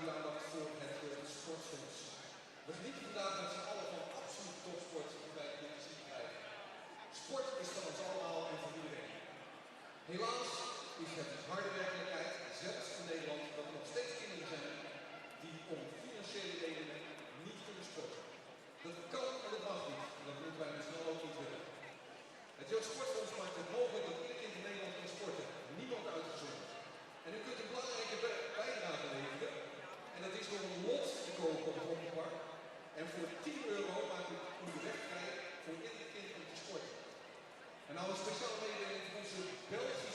uw aandacht voor het sportfonds. We genieten vandaag met z'n allen van absoluut topsport bij de muziekbedrijf. Sport is van ons allemaal en van iedereen. Helaas is het harde werkelijkheid, zelfs in Nederland, dat er nog steeds kinderen zijn die om financiële redenen niet kunnen sporten. Dat kan en dat mag niet, en dat moeten wij met z'n allen ook niet willen. Het Jeugdsportfonds maakt het mogelijk dat ieder kind in Nederland kan sporten, niemand uitgezonderd. En u kunt een belangrijke bijdrage leveren, en dat is door een lot te kopen op het Rabobank. En voor 10 euro maakt u de weg vrij voor ieder kind om te sporten. En nou een speciaal mededeling van onze Belgische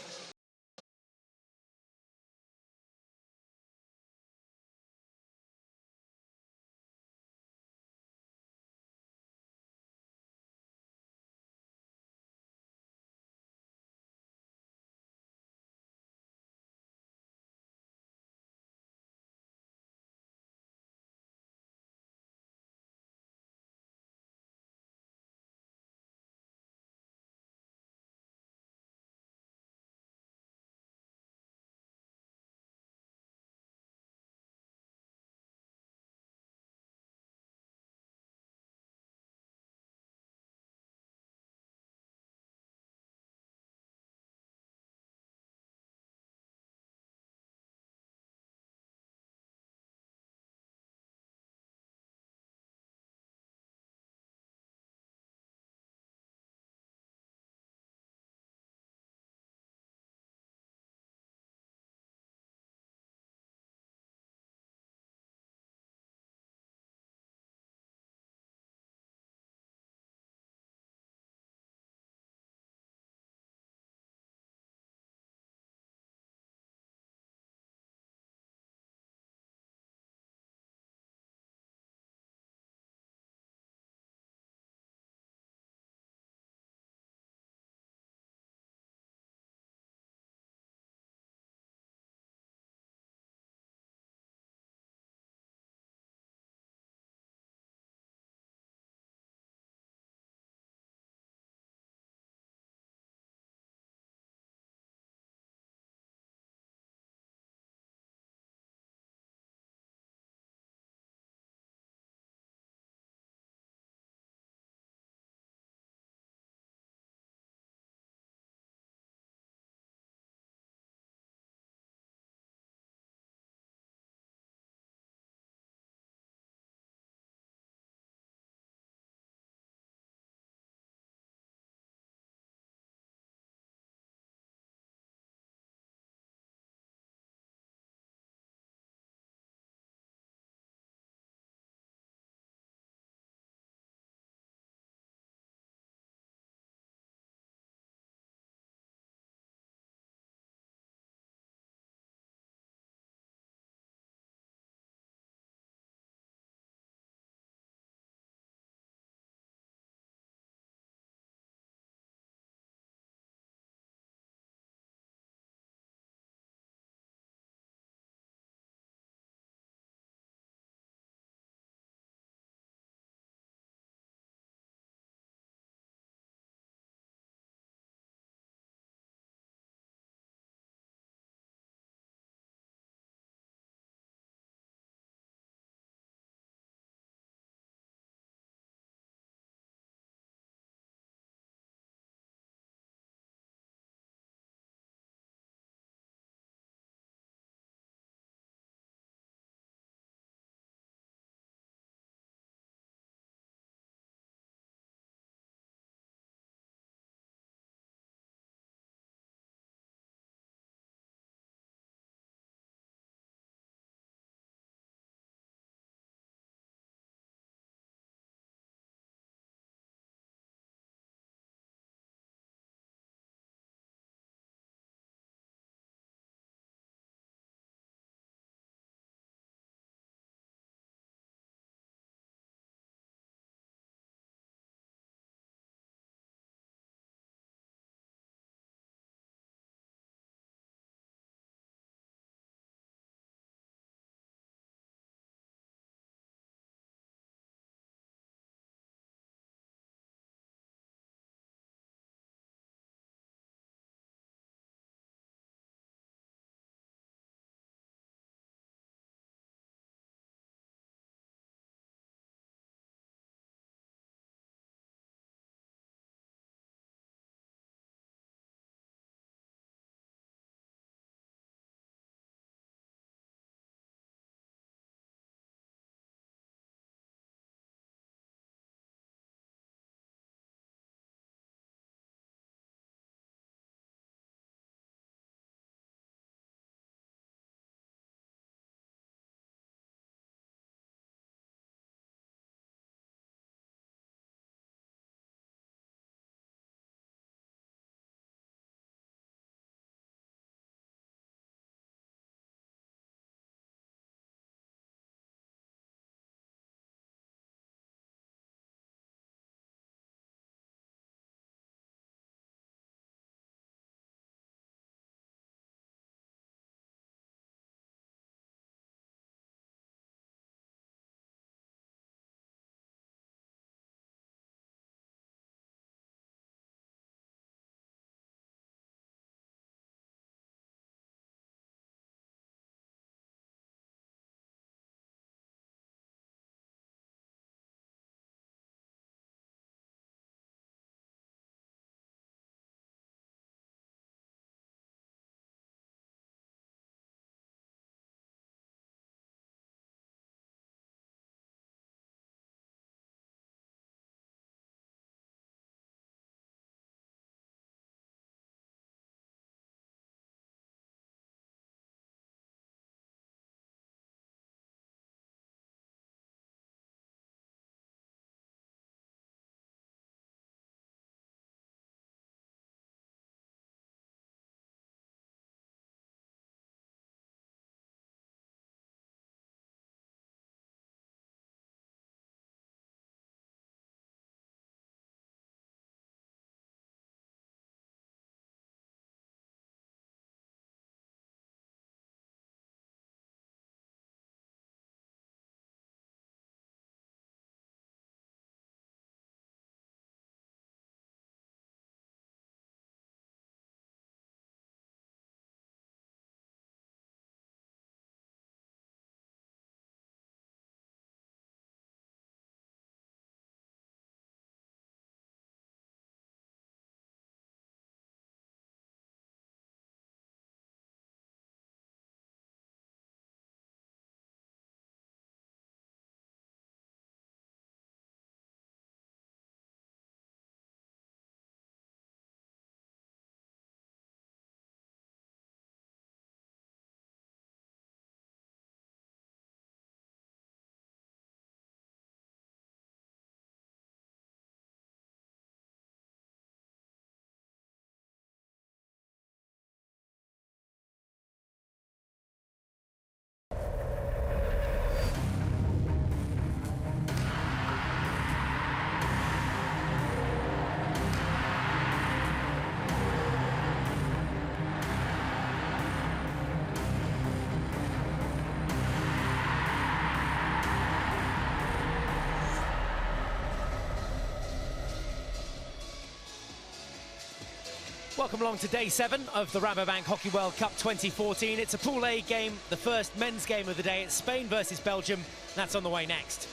Welcome along to day 7 of the Rabobank Hockey World Cup 2014. It's a Pool A game, the first men's game of the day. It's Spain versus Belgium. That's on the way next.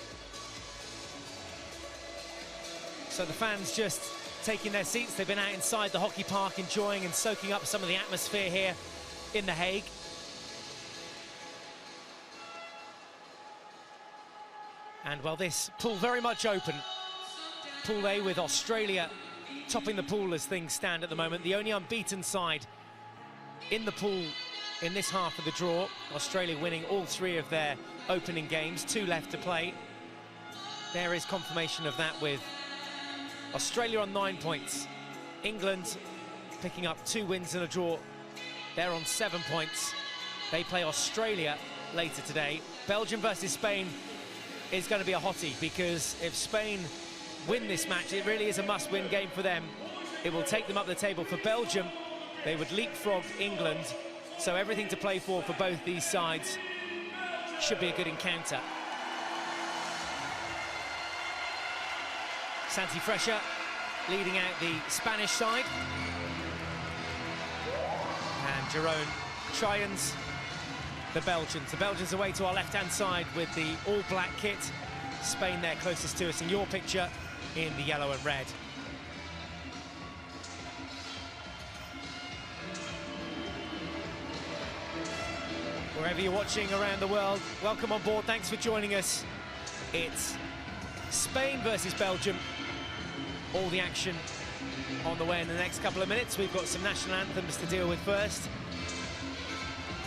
So the fans just taking their seats. They've been out inside the hockey park enjoying and soaking up some of the atmosphere here in The Hague. And well, this pool very much open. Pool A with Australia topping the pool as things stand at the moment. The only unbeaten side in the pool in this half of the draw. Australia winning all 3 of their opening games, 2 left to play. There is confirmation of that with Australia on 9 points. England picking up 2 wins and a draw. They're on 7 points. They play Australia later today. Belgium versus Spain is going to be a hottie, because if Spain win this match, it really is a must-win game for them. It will take them up the table. For Belgium, they would leapfrog England, so everything to play for both these sides. Should be a good encounter. Santi Fresha leading out the Spanish side, and Jerome Tryans the Belgians. The Belgians away to our left-hand side with the all-black kit. Spain there closest to us in your picture in the yellow and red. Wherever you're watching around the world, welcome on board, thanks for joining us. It's Spain versus Belgium. All the action on the way in the next couple of minutes. We've got some national anthems to deal with first,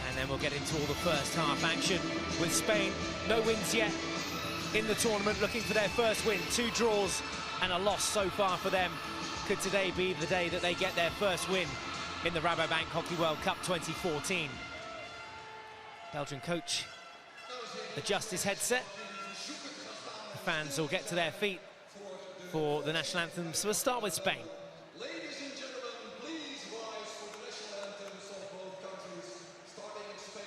and then we'll get into all the first half action with Spain. No wins yet in the tournament, looking for their first win. 2 draws and a loss so far for them. Could today be the day that they get their first win in the Rabobank Hockey World Cup 2014? Belgian coach adjusts his headset. The fans will get to their feet for the national anthem. So we'll start with Spain. Ladies and gentlemen, please rise for the national anthems of both countries, starting in Spain.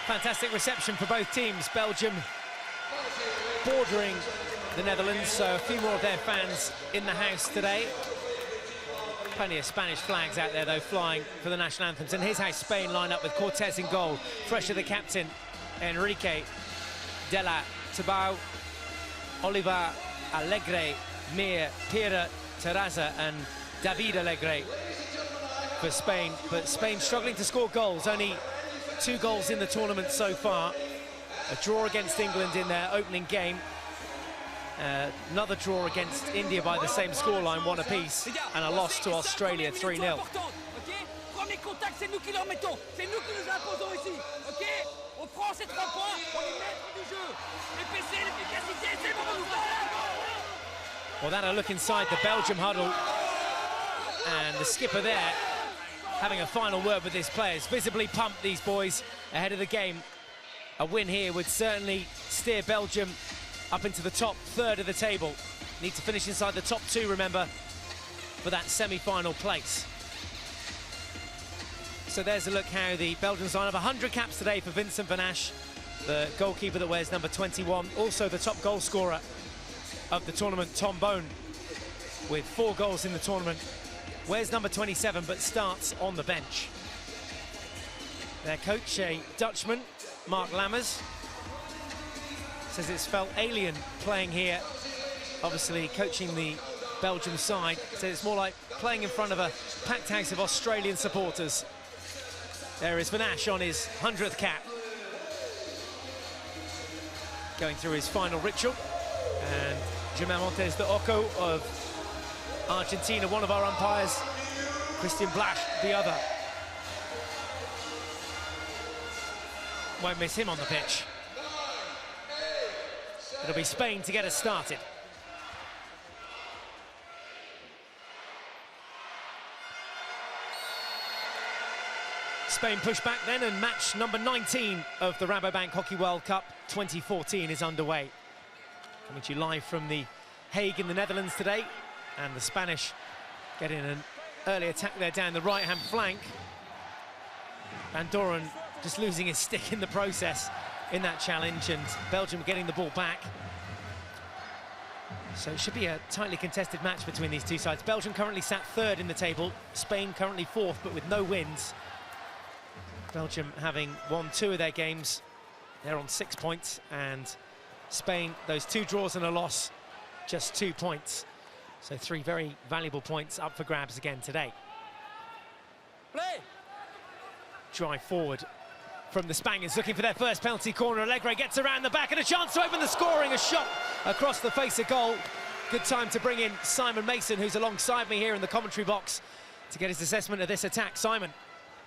Fantastic reception for both teams. Belgium bordering the Netherlands, so a few more of their fans in the house today. Plenty of Spanish flags out there, though, flying for the national anthems. And here's how Spain line up with Cortés in goal. Fresha the captain, Enrique de la Tabau, Oliver Alegre, Mir, Pira Terraza and David Alegre for Spain. But Spain struggling to score goals, only 2 goals in the tournament so far. A draw against England in their opening game. Another draw against India by the same scoreline, 1 apiece, and a loss to Australia, 3-0. Well, then a look inside the Belgium huddle, and the skipper there having a final word with his players. Visibly pumped, these boys, ahead of the game. A win here would certainly steer Belgium up into the top third of the table. Need to finish inside the top 2, remember, for that semi-final place. So there's a look how the Belgians line up. 100 caps today for Vincent Van Asch, the goalkeeper that wears number 21. Also the top goal scorer of the tournament, Tom Bone, with 4 goals in the tournament. Wears number 27, but starts on the bench. Their coach, a Dutchman, Mark Lammers, says it's felt alien playing here. Obviously coaching the Belgium side, says it's more like playing in front of a packed house of Australian supporters. There is Van Asch on his 100th cap, going through his final ritual. And Germain Montes de Oco of Argentina, one of our umpires, Christian Blasch, the other. Won't miss him on the pitch. It'll be Spain to get us started. Spain push back then, and match number 19 of the Rabobank Hockey World Cup 2014 is underway. Coming to you live from the Hague in the Netherlands today, and the Spanish getting an early attack there down the right-hand flank. Van Doren just losing his stick in the process in that challenge, and Belgium getting the ball back. So it should be a tightly contested match between these two sides. Belgium currently sat 3rd in the table, Spain currently 4th, but with no wins. Belgium having won 2 of their games, they're on 6 points, and Spain, those 2 draws and a loss, just 2 points. So 3 very valuable points up for grabs again today. Play. Drive forward from the Spaniards, looking for their first penalty corner. Allegre gets around the back, and a chance to open the scoring. A shot across the face of goal. Good time to bring in Simon Mason, who's alongside me here in the commentary box, to get his assessment of this attack. Simon.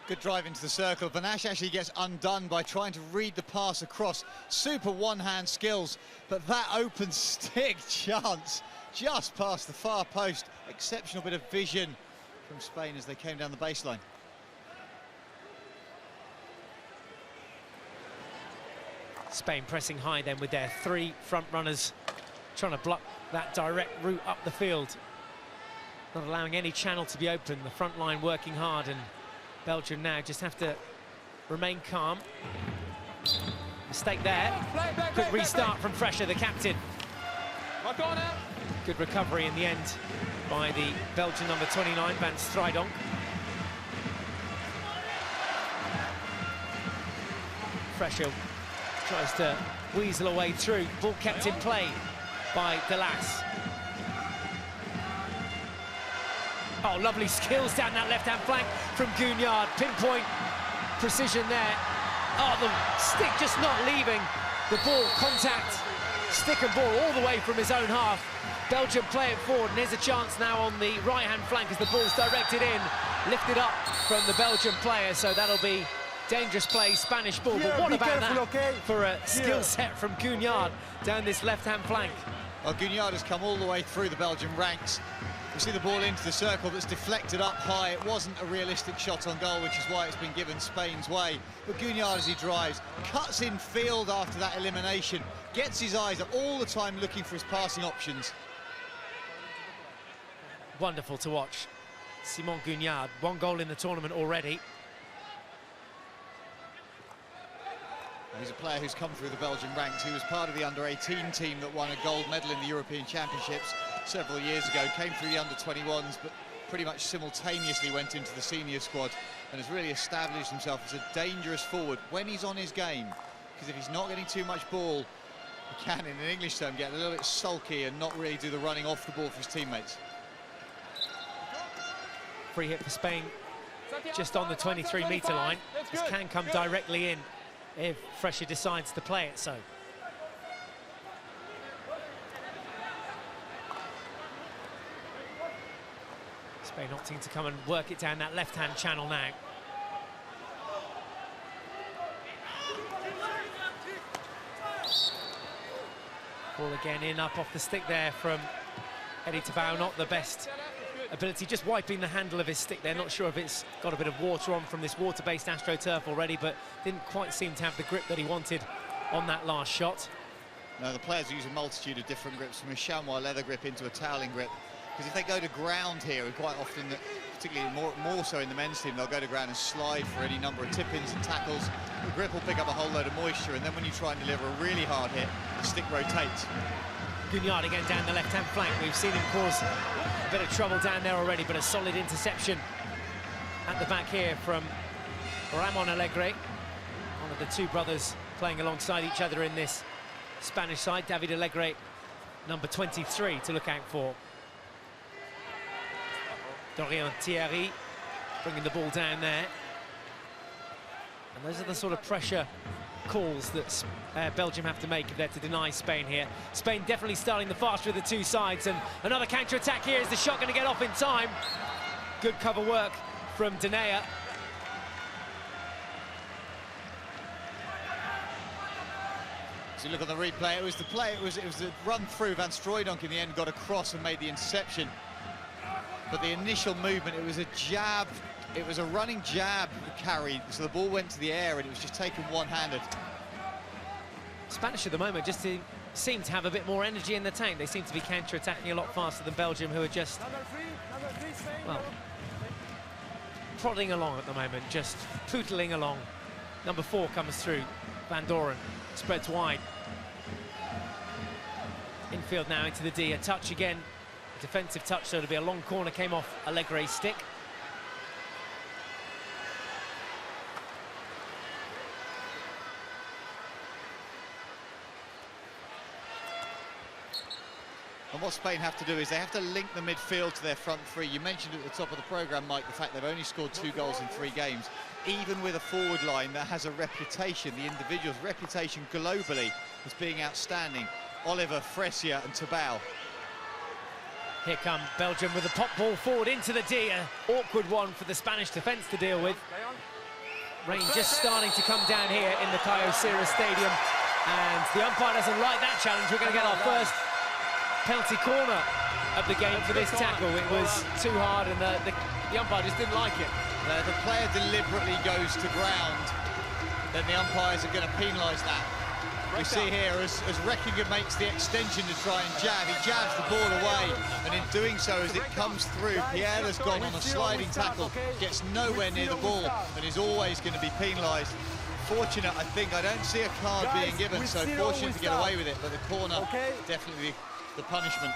Good drive into the circle. Van Asch actually gets undone by trying to read the pass across. Super one-hand skills, but that open stick chance just past the far post. Exceptional bit of vision from Spain as they came down the baseline. Spain pressing high then with their 3 front runners, trying to block that direct route up the field, not allowing any channel to be open. The front line working hard, and Belgium now just have to remain calm. Mistake there. Good restart from Fresher, the captain. Good recovery in the end by the Belgian number 29, Van Strijdonk. Fresher tries to weasel away through. Ball kept in play by Delas. Oh, lovely skills down that left-hand flank from Guignard. Pinpoint precision there. Oh, the stick just not leaving the ball. Contact, stick and ball all the way from his own half. Belgium play it forward, and there's a chance now on the right-hand flank as the ball's directed in. Lifted up from the Belgian player, so that'll be dangerous play, Spanish ball. But what about that for a skill set from Guignard down this left-hand flank? Well, Guignard has come all the way through the Belgian ranks. We see the ball into the circle that's deflected up high. It wasn't a realistic shot on goal, which is why it's been given Spain's way. But Guignard, as he drives, cuts in field after that elimination, gets his eyes up all the time looking for his passing options. Wonderful to watch. Simon Guignard, 1 goal in the tournament already. He's a player who's come through the Belgian ranks. He was part of the under-18 team that won a gold medal in the European Championships several years ago. Came through the under-21s, but pretty much simultaneously went into the senior squad and has really established himself as a dangerous forward when he's on his game. Because if he's not getting too much ball, he can, in an English term, get a little bit sulky and not really do the running off the ball for his teammates. Free hit for Spain, just on the 23-metre line. This can come directly in if Fresher decides to play it so. Spain opting to come and work it down that left-hand channel now. Ball again in, up off the stick there from Eddie Tabau. Not the best ability, just wiping the handle of his stick there. Not sure if it's got a bit of water on from this water-based AstroTurf already, but didn't quite seem to have the grip that he wanted on that last shot. No, the players use a multitude of different grips, from a chamois leather grip into a toweling grip. Because if they go to ground here, and quite often, particularly more so in the men's team, they'll go to ground and slide for any number of tip-ins and tackles. The grip will pick up a whole load of moisture, and then when you try and deliver a really hard hit, the stick rotates. Guignard again down the left-hand flank. We've seen him cause a bit of trouble down there already, but a solid interception at the back here from Ramon Alegre, one of the two brothers playing alongside each other in this Spanish side. David Alegre, number 23, to look out for. Dorian Thierry bringing the ball down there. And those are the sort of pressure calls that Belgium have to make if they're to deny Spain here. Spain definitely starting the faster of the two sides, and another counter-attack here. Is the shot going to get off in time? Good cover work from Denea. So you look on the replay, it was the run through. Van Strooydonk in the end got across and made the interception. But the initial movement, it was a jab, it was a running jab carried, so the ball went to the air and it was just taken one-handed. Spanish at the moment just seem to have a bit more energy in the tank. They seem to be counter-attacking a lot faster than Belgium, who are just, well, prodding along at the moment, just pootling along. Number 4 comes through, Van Doren, spreads wide. Infield now into the D, a touch again. Defensive touch, so it'll be a long corner, came off Allegre's stick. And what Spain have to do is they have to link the midfield to their front three. You mentioned at the top of the programme, Mike, the fact they've only scored 2 goals in 3 games. Even with a forward line that has a reputation, the individual's reputation globally as being outstanding. Oliver, Fresia and Tabau. Here come Belgium with a pop ball forward into the D, an awkward one for the Spanish defence to deal with. Rain just starting to come down here in the Caio Sira Stadium, and the umpire doesn't like that challenge. We're going to get our first penalty corner of the game for this tackle. It was too hard, and the umpire just didn't like it. Now, if a player deliberately goes to ground, then the umpires are going to penalise that. We see here as Reckinger makes the extension to try and jab, he jabs the ball away, and in doing so, as it comes through, Pierre has gone on a sliding tackle, gets nowhere near the ball, and is always going to be penalised. Fortunate, I think. I don't see a card being given, so fortunate to get away with it, but the corner, definitely the punishment.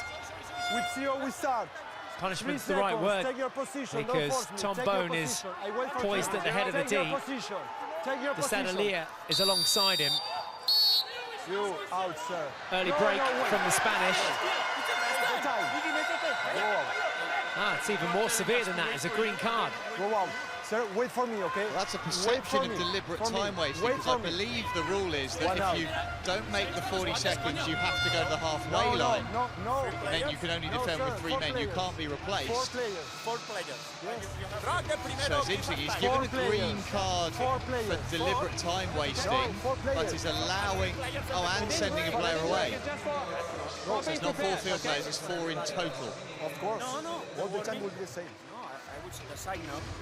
With 0 we start. Punishment's the right word, because Tom Bone is poised at the head of the D. De Saint-Elia is alongside him. You out, sir. Early break from the Spanish. It's even more severe than that. It's a green card. Go out. Sir, wait for me, okay? Well, that's a perception of deliberate time wasting, because I believe the rule is that if you don't make the 40 seconds, you have to go to the halfway line. No. And then you can only defend with 3 men. You can't be replaced. 4 players. So it's interesting, he's given a green card for deliberate time wasting, but he's allowing, and sending a player away. So it's not 4 field players, it's 4 in total. Of course. All the time will be the same.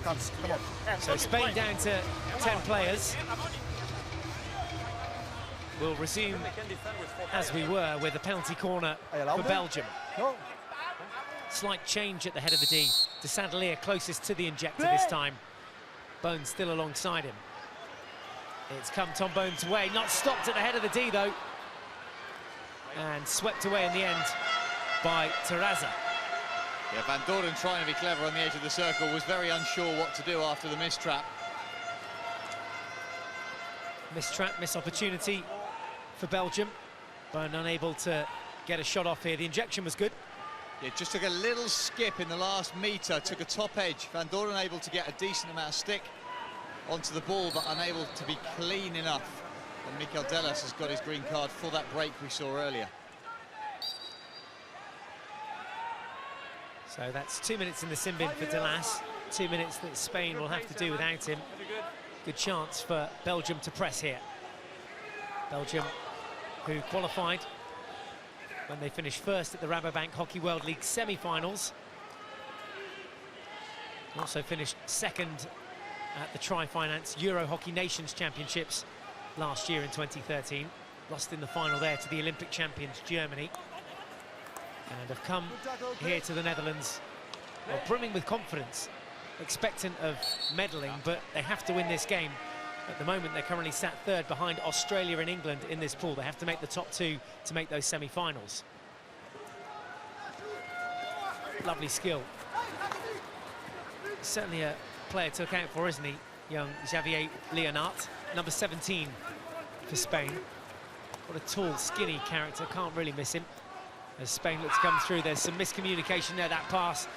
Come on. So Spain down to 10 players. We'll resume as we were with a penalty corner for Belgium. No. Slight change at the head of the D. De Saint-Elia closest to the injector this time. Bone still alongside him. It's come Tom Bone's way. Not stopped at the head of the D, though. And swept away in the end by Terraza. Yeah, Van Doren, trying to be clever on the edge of the circle, was very unsure what to do after the mistrap. Mistrap, miss opportunity for Belgium. Bone unable to get a shot off here. The injection was good. Yeah, just took a little skip in the last metre, took a top edge. Van Doren able to get a decent amount of stick onto the ball, but unable to be clean enough. And Mikel Delas has got his green card for that break we saw earlier. So that's 2 minutes in the sin bin for Delas, 2 minutes that Spain will have to do without him. Good chance for Belgium to press here. Belgium, who qualified when they finished first at the Rabobank Hockey World League semi-finals. Also finished second at the Tri-Finance Euro Hockey Nations Championships last year in 2013. Lost in the final there to the Olympic champions Germany. And have come here to the Netherlands, well, brimming with confidence, expectant of meddling, but they have to win this game. At the moment, they're currently sat third behind Australia and England in this pool. They have to make the top two to make those semi-finals. Lovely skill. Certainly a player to look out for, isn't he? Young Xavier Leonart, number 17 for Spain. What a tall, skinny character, can't really miss him. As Spain looks to come through, there's some miscommunication there. That pass,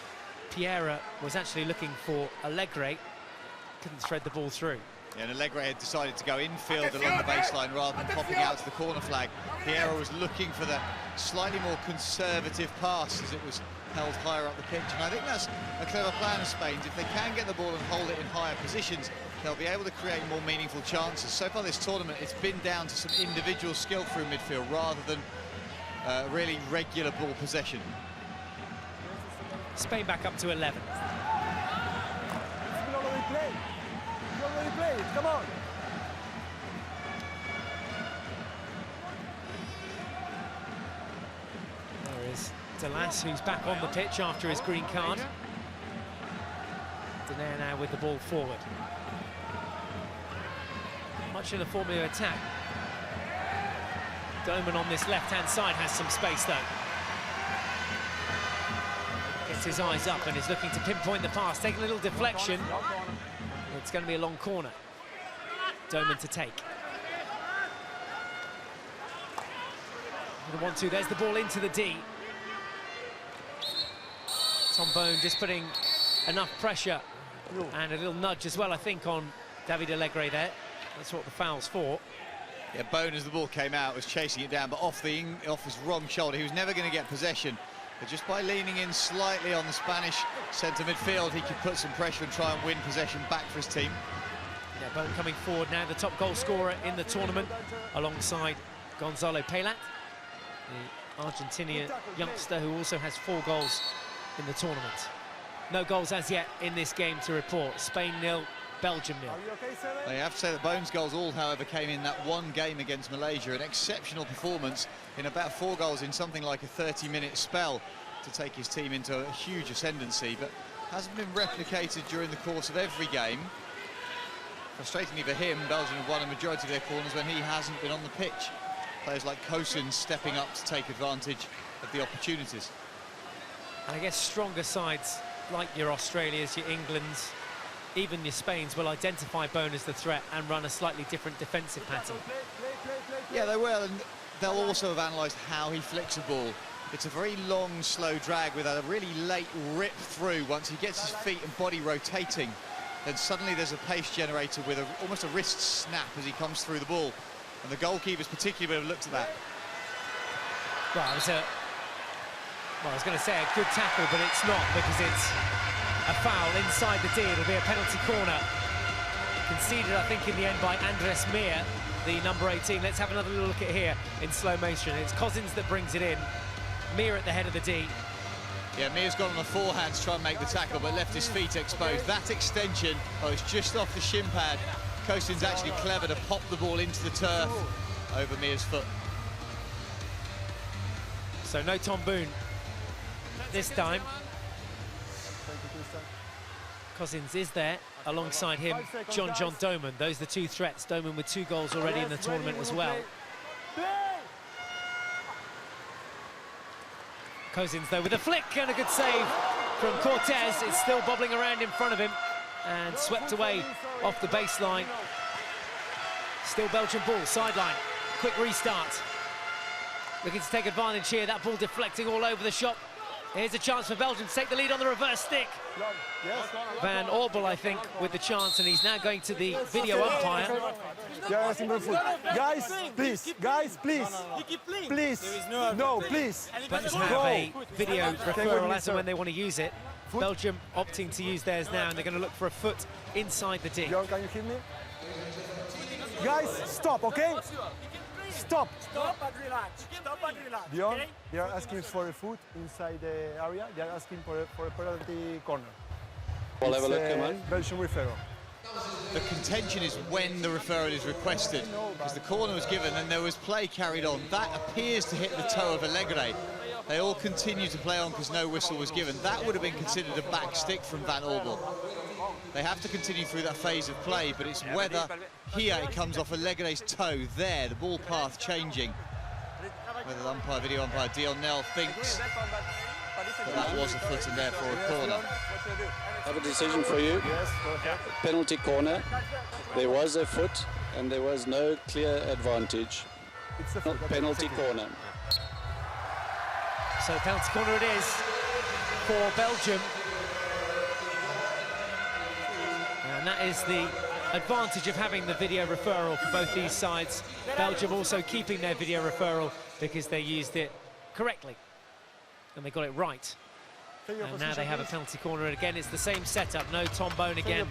Piera was actually looking for Allegre, couldn't thread the ball through. Yeah, and Allegre had decided to go infield along the baseline rather than popping out to the corner flag. Piera was looking for the slightly more conservative pass as it was held higher up the pitch, and I think that's a clever plan of Spain's. If they can get the ball and hold it in higher positions, they'll be able to create more meaningful chances. So far this tournament, it's been down to some individual skill through midfield rather than really regular ball possession. Spain back up to 11. Come on. There is Delas, who's back on the pitch after his green card. Denaire now with the ball forward. Much in the formula of attack. Doman on this left-hand side has some space, though. Gets his eyes up and is looking to pinpoint the pass. Take a little deflection. It's going to be a long corner. Doman to take. The 1-2, there's the ball into the D. Tom Bone just putting enough pressure and a little nudge as well, I think, on David Allegre there. That's what the foul's for. Yeah, Bone, as the ball came out, was chasing it down, but off his wrong shoulder. He was never going to get possession. But just by leaning in slightly on the Spanish centre midfield, he could put some pressure and try and win possession back for his team. Yeah, Bone coming forward now, the top goal scorer in the tournament, alongside Gonzalo Pelat, the Argentinian youngster who also has 4 goals in the tournament. No goals as yet in this game to report. Spain 0, Belgium 0. Well, you have to say that Bone's goals all, however, came in that one game against Malaysia. An exceptional performance in about 4 goals in something like a 30-minute spell to take his team into a huge ascendancy, but hasn't been replicated during the course of every game. Frustratingly for him, Belgium have won a majority of their corners when he hasn't been on the pitch. Players like Cousins stepping up to take advantage of the opportunities. And I guess stronger sides like your Australias, your Englands, even your Spains will identify Bone as the threat and run a slightly different defensive pattern. Yeah, they will, and they'll also have analysed how he flicks a ball. It's a very long, slow drag with a really late rip through. Once he gets his feet and body rotating, then suddenly there's a pace generator with almost a wrist snap as he comes through the ball. And the goalkeepers particularly would have looked at that. Well, it was I was going to say a good tackle, but it's not, because it's a foul inside the D. It'll be a penalty corner. Conceded, I think, in the end by Andres Meer, the number 18. Let's have another look at here in slow motion. It's Cousins that brings it in. Meer at the head of the D. Yeah, Meer's gone on the forehand to try and make the tackle, but left his feet exposed. That extension, it's just off the shin pad. Cousins actually clever to pop the ball into the turf over Meer's foot. So no Tom Boone this time. Cousins is there, alongside him John Doman. Those are the 2 threats. Doman with 2 goals already in the tournament as well. Cousins though with a flick and a good save from Cortez. It's still bobbling around in front of him and swept away off the baseline. Still Belgian ball, sideline. Quick restart. Looking to take advantage here. That ball deflecting all over the shop Here's a chance for Belgium to take the lead on the reverse stick. Yes. Van Orbel, I think, with the chance, and he's now going to the video umpire. Guys, please. Guys, please. Please. No, please. Players have a video referral as and when they want to use it. Belgium opting to use theirs now, and they're going to look for a foot inside the D. Dion, can you hear me? Guys, stop, okay? Stop. Stop and relax. Stop and relax. Dion, Okay? they are asking for a foot inside the area. They are asking for a penalty corner. We'll have a look, come on. Belgium referral. The contention is when the referral is requested, because the corner was given and there was play carried on. That appears to hit the toe of Allegre. They all continue to play on because no whistle was given. That would have been considered a back stick from Van Orbel. They have to continue through that phase of play, but it's whether here it comes off Allegre's toe there, the ball path changing. Whether the umpire, video umpire Dion Nell thinks that was a foot and therefore a corner. I have a decision for you. Yes, go ahead. Penalty corner. There was a foot and there was no clear advantage. It's a Not foot. penalty corner. So penalty corner it is for Belgium. And that is the advantage of having the video referral for both these sides. Belgium also keeping their video referral because they used it correctly and they got it right. And now they have a penalty corner, and again it's the same setup. No Tom Bone again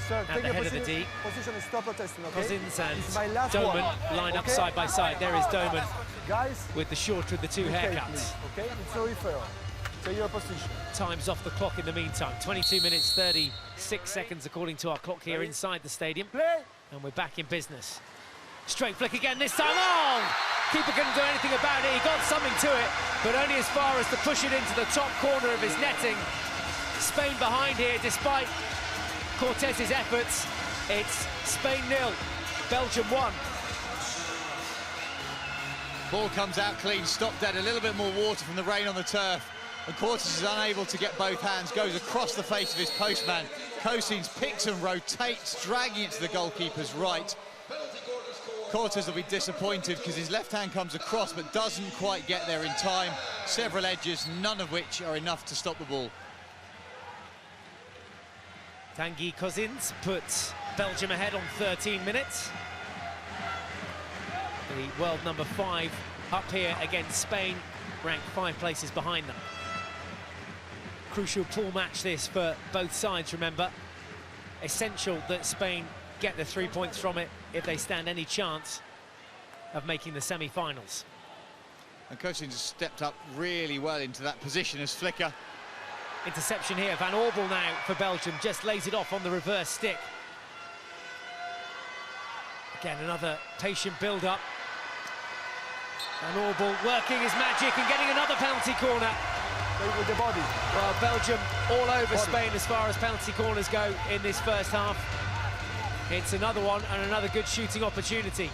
Sir, at the head of the D. Position and stop protesting, okay? Cousins and It's my last Doman one, line up okay? side by side. There is Doman Guys, with the shorter of the two okay, haircuts. please, okay? It's a referral. Take your position. Time's off the clock in the meantime. 22 minutes 36 seconds according to our clock here inside the stadium. Play! And we're back in business. Straight flick again this time. Oh! Keeper couldn't do anything about it. He got something to it, but only as far as to push it into the top corner of his netting. Spain behind here, despite Cortez's efforts. It's Spain 0, Belgium 1. Ball comes out clean, stopped dead, a little bit more water from the rain on the turf. And Cortez is unable to get both hands, goes across the face of his postman. Cousins picks and rotates, dragging it to the goalkeeper's right. Cortez will be disappointed because his left hand comes across but doesn't quite get there in time. Several edges, none of which are enough to stop the ball. Tanguy Cousins puts Belgium ahead on 13 minutes. The world number 5 up here against Spain, ranked 5 places behind them. Crucial pool match this for both sides, remember. Essential that Spain get the 3 points from it if they stand any chance of making the semi-finals. And Cousins has stepped up really well into that position as flicker. Interception here, Van Orbel now for Belgium, just lays it off on the reverse stick. Again, another patient build-up. Van Orbel working his magic and getting another penalty corner. With the body. Well, Belgium all over Spain as far as penalty corners go in this first half. It's another one and another good shooting opportunity.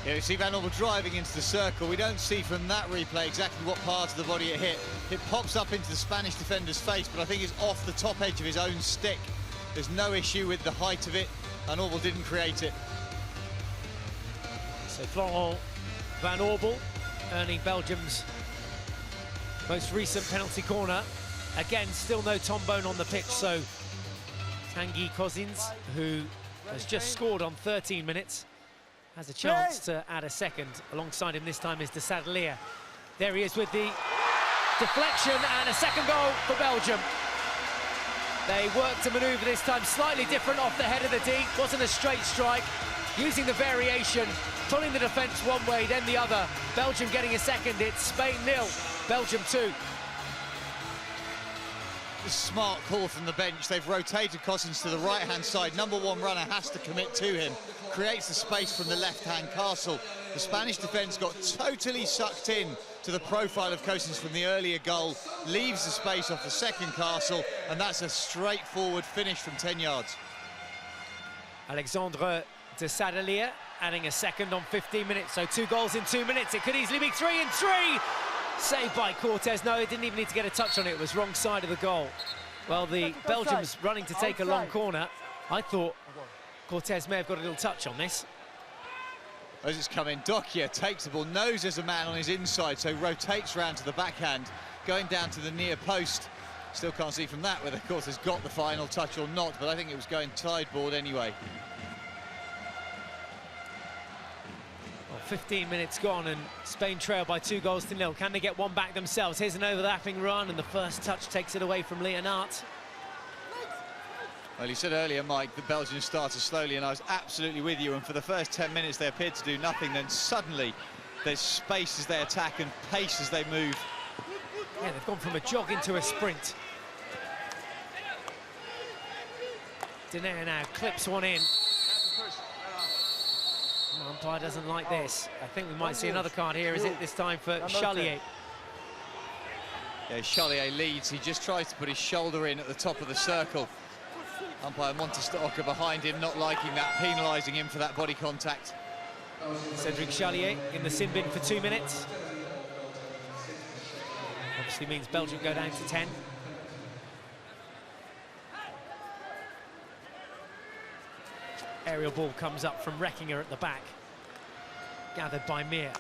Yeah, you see Van Orbel driving into the circle. We don't see from that replay exactly what part of the body it hit. It pops up into the Spanish defender's face, but I think it's off the top edge of his own stick. There's no issue with the height of it. Van Orbel didn't create it. So Florent Van Orbel earning Belgium's most recent penalty corner. Again, still no Tom Bone on the pitch, so Tanguy Cousins, who has just scored on 13 minutes, has a chance to add a second. Alongside him this time is De Sadelier. There he is with the deflection and a second goal for Belgium. They worked to manoeuvre this time slightly different off the head of the D. Wasn't a straight strike. Using the variation, pulling the defence one way, then the other. Belgium getting a second. It's Spain 0, Belgium 2. A smart call from the bench. They've rotated Cousins to the right-hand side. Number 1 runner has to commit to him. Creates the space from the left-hand castle. The Spanish defence got totally sucked in to the profile of Cousins from the earlier goal. Leaves the space off the second castle, and that's a straightforward finish from 10 yards. Alexandre De Sadelier adding a second on 15 minutes, so 2 goals in 2 minutes. It could easily be 3 and 3. Saved by Cortez. No, it didn't even need to get a touch on it. It was wrong side of the goal. Well, the Belgium's running to take a long corner. I thought Cortez may have got a little touch on this. As it's come in, Dokia takes the ball, knows there's a man on his inside, so rotates round to the backhand, going down to the near post. Still can't see from that whether, of course, has got the final touch or not, but I think it was going sideboard anyway. Well, 15 minutes gone and Spain trail by 2-0. Can they get one back themselves? Here's an overlapping run and the first touch takes it away from Leonard. Well, you said earlier, Mike, the Belgians started slowly, and I was absolutely with you. And for the first 10 minutes, they appeared to do nothing. Then suddenly, there's space as they attack and pace as they move. Yeah, they've gone from a jog into a sprint. Denayer now clips one in. The umpire doesn't like this. I think we might see another card here. Is it this time for Charlier? Yeah, Charlier leads. He just tries to put his shoulder in at the top of the circle. Umpire Montestocker behind him, not liking that, penalising him for that body contact. Cedric Charlier in the sin bin for 2 minutes. Obviously means Belgium go down to 10. Aerial ball comes up from Reckinger at the back. Gathered by Mir.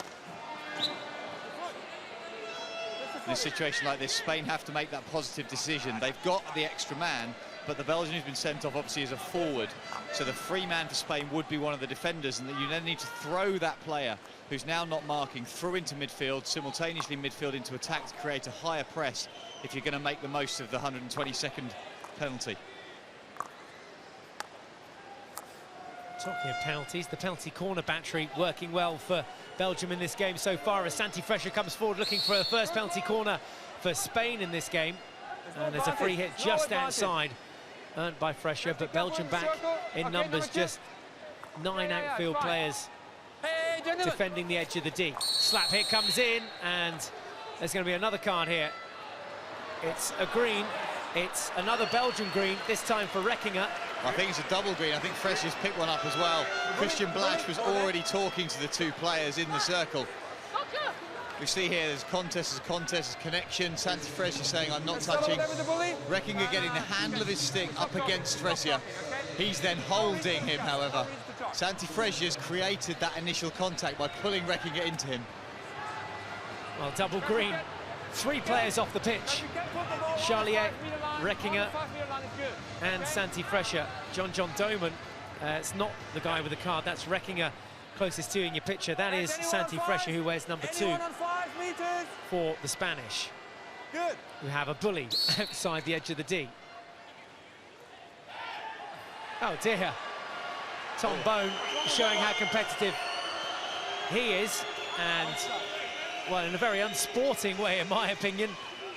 In a situation like this, Spain have to make that positive decision. They've got the extra man, but the Belgian who's been sent off obviously as a forward. So the free man for Spain would be one of the defenders, and that you then need to throw that player who's now not marking through into midfield, simultaneously midfield into attack to create a higher press if you're going to make the most of the 122nd penalty. Talking of penalties, the penalty corner battery working well for Belgium in this game so far as Santi Fresher comes forward looking for a first penalty corner for Spain in this game. And there's a free hit just outside, earned by Fresher, but Belgium back in numbers, just 9 outfield players defending the edge of the D. Slap hit comes in, and there's going to be another card here. It's a green. It's another Belgian green, this time for Reckinger. I think it's a double green. I think Fresher's picked one up as well. Christian Blasch was already talking to the two players in the circle. We see here there's contest, connection. Santi Fresher saying, I'm not touching. Reckinger getting the handle of his stick up against Fresher. He's then holding him, however. Santi Fresher's created that initial contact by pulling Reckinger into him. Well, double green. 3 players off the pitch. Charlier, Reckinger and Santi Fresher. John Doman, it's not the guy with the card, that's Reckinger closest to you in your picture. That is Santi Fresher, who wears number 2 for the Spanish. Who have a bully outside the edge of the D. Oh dear. Tom Bone showing how competitive he is, and well, in a very unsporting way, in my opinion,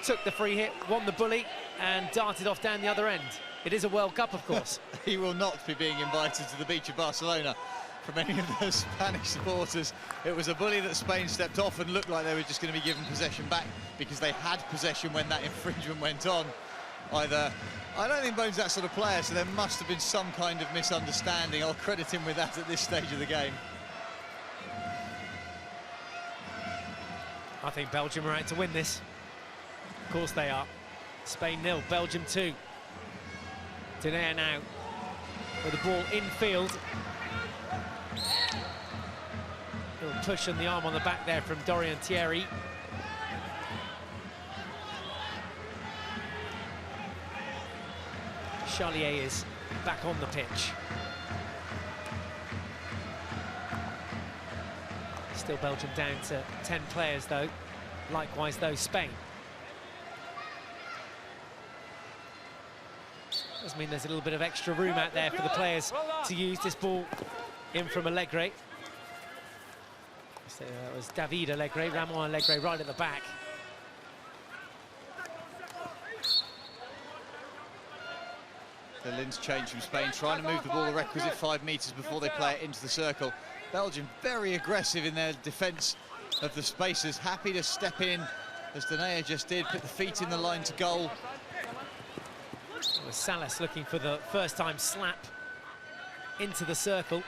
took the free hit, won the bully, and darted off down the other end. It is a World Cup, of course. He will not be being invited to the beach of Barcelona from any of the Spanish supporters. It was a bully that Spain stepped off and looked like they were just going to be given possession back because they had possession when that infringement went on. I don't think Bone's that sort of player, so there must have been some kind of misunderstanding. I'll credit him with that at this stage of the game. I think Belgium are out to win this. Of course they are. Spain 0, Belgium 2. Denayer now with the ball infield. Little push on the arm on the back there from Dorian Thierry. Charlier is back on the pitch. Still Belgium down to 10 players though, likewise though Spain. Does mean there's a little bit of extra room out there for the players to use. This ball in from Allegre. So that was David Allegre, Ramon Allegre right at the back. The Lin's change from Spain, trying to move the ball the requisite 5 metres before they play it into the circle. Belgium very aggressive in their defence of the spaces, happy to step in, as Denayer just did, put the feet in the line to goal. It was Salas looking for the first-time slap into the circle.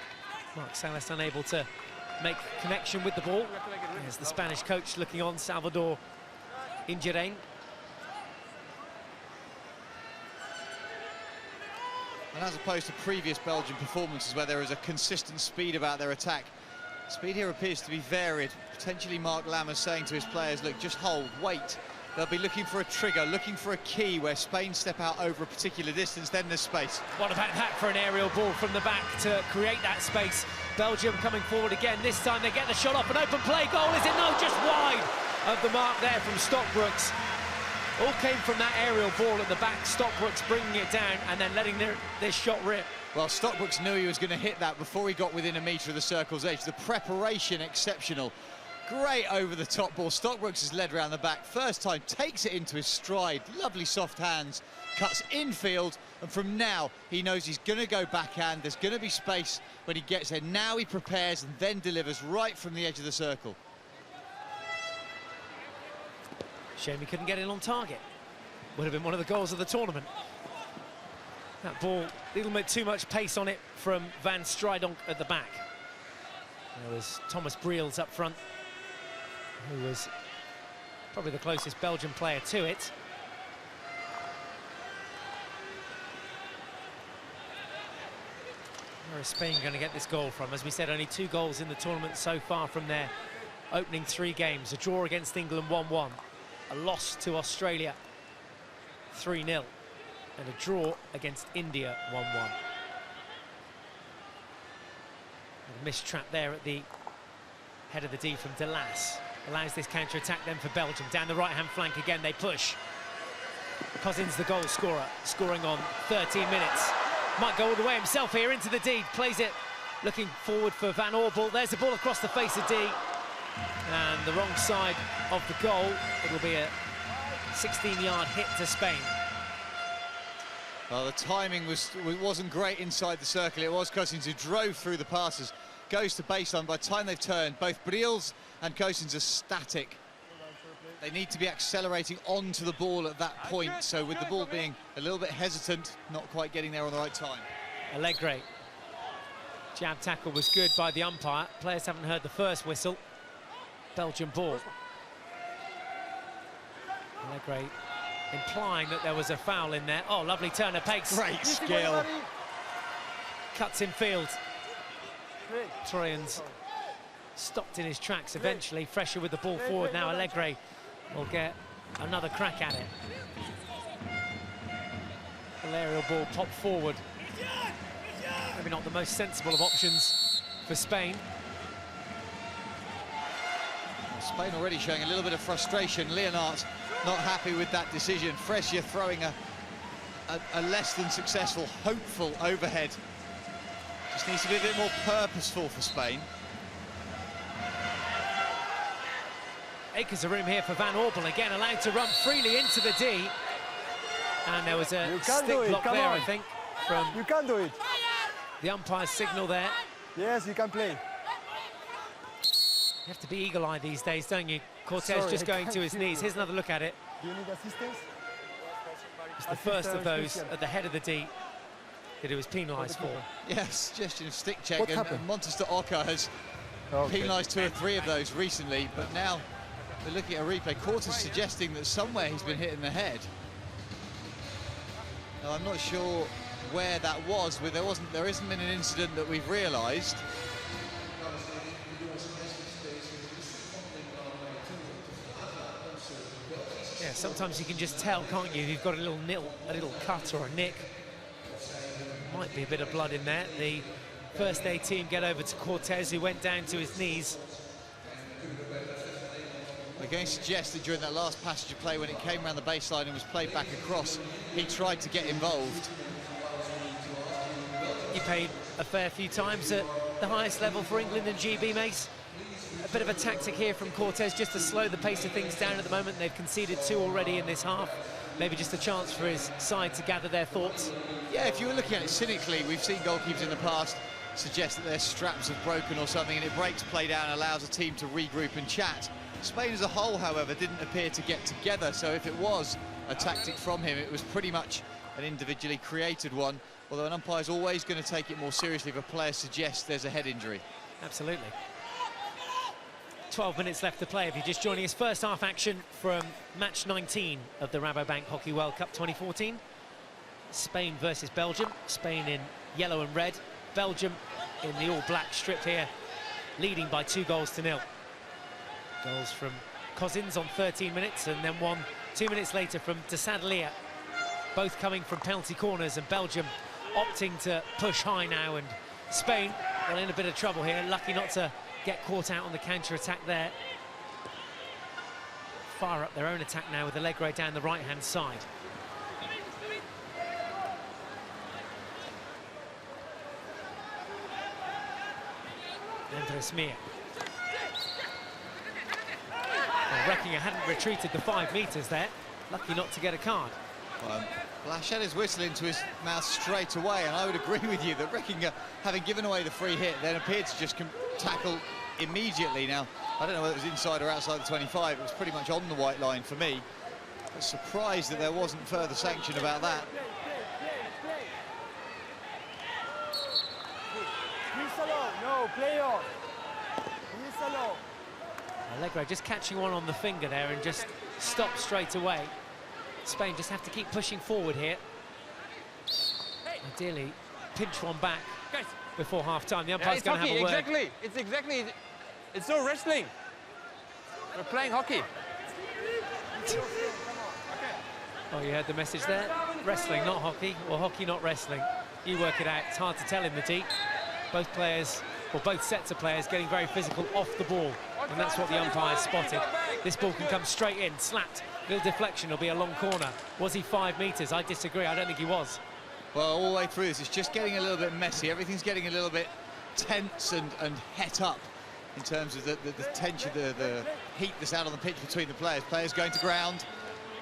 Marc Salas unable to make connection with the ball. There's the Spanish coach looking on, Salvador Indurain. And as opposed to previous Belgian performances where there is a consistent speed about their attack, speed here appears to be varied. Potentially Mark Lammers saying to his players, look, just hold, wait, they'll be looking for a trigger, looking for a key where Spain step out over a particular distance, then there's space. What about that for an aerial ball from the back to create that space? Belgium coming forward again. This time they get the shot off. An open play goal, is it? No, just wide of the mark there from Stockbrooks. All came from that aerial ball at the back. Stockbrooks bringing it down and then letting this shot rip. Well, Stockbrooks knew he was going to hit that before he got within a metre of the circle's edge. The preparation exceptional. Great over-the-top ball. Stockbrooks has led around the back. First time, takes it into his stride. Lovely soft hands, cuts infield, and from now, he knows he's going to go backhand. There's going to be space when he gets there. Now he prepares and then delivers right from the edge of the circle. Shame he couldn't get in on target. Would have been one of the goals of the tournament. That ball, a little bit too much pace on it from Van Strijdonk at the back. There was Thomas Briels up front, who was probably the closest Belgian player to it. Where is Spain going to get this goal from? As we said, only 2 goals in the tournament so far from their opening 3 games. A draw against England 1-1, a loss to Australia 3-0, and a draw against India 1-1. A missed trap there at the head of the D from De Laas. Allows this counter-attack then for Belgium. Down the right-hand flank again, they push. Cousins, the goal scorer, scoring on 13 minutes. Might go all the way himself here into the D. Plays it, looking forward for Van Oorbel. There's the ball across the face of D. And the wrong side of the goal. It'll be a 16-yard hit to Spain. Well, the timing wasn't great inside the circle. It was Cousins who drove through the passes. Goes to baseline. By the time they've turned, both Briels and Cousins are static. They need to be accelerating onto the ball at that point. So with the ball being a little bit hesitant, not quite getting there on the right time. Allegre. Jab tackle was good by the umpire. Players haven't heard the first whistle. Belgian ball. Allegre implying that there was a foul in there. Oh, lovely turn of pace. Great skill. Cuts in field. Troyans stopped in his tracks eventually. Fresher with the ball forward now. Allegre will get another crack at it. The aerial ball popped forward. Maybe not the most sensible of options for Spain. Spain already showing a little bit of frustration. Leonard not happy with that decision. Fresher throwing a less than successful, hopeful overhead. Just needs to be a bit more purposeful for Spain. Acres of room here for Van Oorbel, again allowed to run freely into the D. And there was a stick block there, I think, from... You can do it. The umpire's signal there. Yes, you can play. You have to be eagle-eyed these days, don't you? Cortez just going to his knees. Here's another look at it. Do you need assistance? It's the first of those at the head of the D that he was penalised for. Yes, suggestion of stick check. What and happened? Montester Oka has penalised 2 or 3 of those recently, but now we're looking at a replay. Cortez suggesting that somewhere he's been hit in the head. Now, I'm not sure where that was. There isn't been an incident that we've realised. Yeah, sometimes you can just tell, can't you? You've got a little cut or a nick. Might be a bit of blood in there. The first aid team get over to Cortez, who went down to his knees. We're going to suggest that during that last passage of play, when it came around the baseline and was played back across, he tried to get involved. He played a fair few times at the highest level for England and GB, Mace. A bit of a tactic here from Cortez just to slow the pace of things down at the moment. They've conceded 2 already in this half. Maybe just a chance for his side to gather their thoughts. Yeah, if you were looking at it cynically, we've seen goalkeepers in the past suggest that their straps have broken or something, and it breaks play down and allows a team to regroup and chat. Spain as a whole, however, didn't appear to get together, so if it was a tactic from him, it was pretty much an individually created one, although an umpire's always going to take it more seriously if a player suggests there's a head injury. Absolutely. 12 minutes left to play if you're just joining us. First half action from match 19 of the Rabobank Hockey World Cup 2014. Spain versus Belgium. Spain in yellow and red. Belgium in the all-black strip here, leading by 2-0. Goals from Cousins on 13 minutes, and then one 2 minutes later from De Sadeleer. Both coming from penalty corners, and Belgium opting to push high now, and Spain, well, in a bit of trouble here, lucky not to get caught out on the counter-attack there. Fire up their own attack now with Allegro down the right-hand side. Andres Mia. Well, Reckinger hadn't retreated the 5 metres there. Lucky not to get a card. Lash had his whistle into his mouth straight away, and I would agree with you that Reckinger, having given away the free hit, then appeared to just tackle immediately. Now, I don't know whether it was inside or outside the 25. It was pretty much on the white line for me. I was surprised that there wasn't further sanction about that. No, play on. Allegro just catching one on the finger there and just stopped straight away. Spain just have to keep pushing forward here. Ideally, pinch one back before half-time. The umpire's going to have a word. It's no wrestling. We're playing hockey. Oh, you heard the message there? Wrestling, not hockey, or hockey, not wrestling. You work it out. It's hard to tell in the deep. Both players, or both sets of players, getting very physical off the ball, and that's what the umpire spotted. This ball can come straight in, slapped. Little deflection, will be a long corner. Was he 5 metres? I disagree. I don't think he was. Well, all the way through this, it's just getting a little bit messy. Everything's getting a little bit tense and het up in terms of the tension, the heat that's out on the pitch between the players. Players going to ground,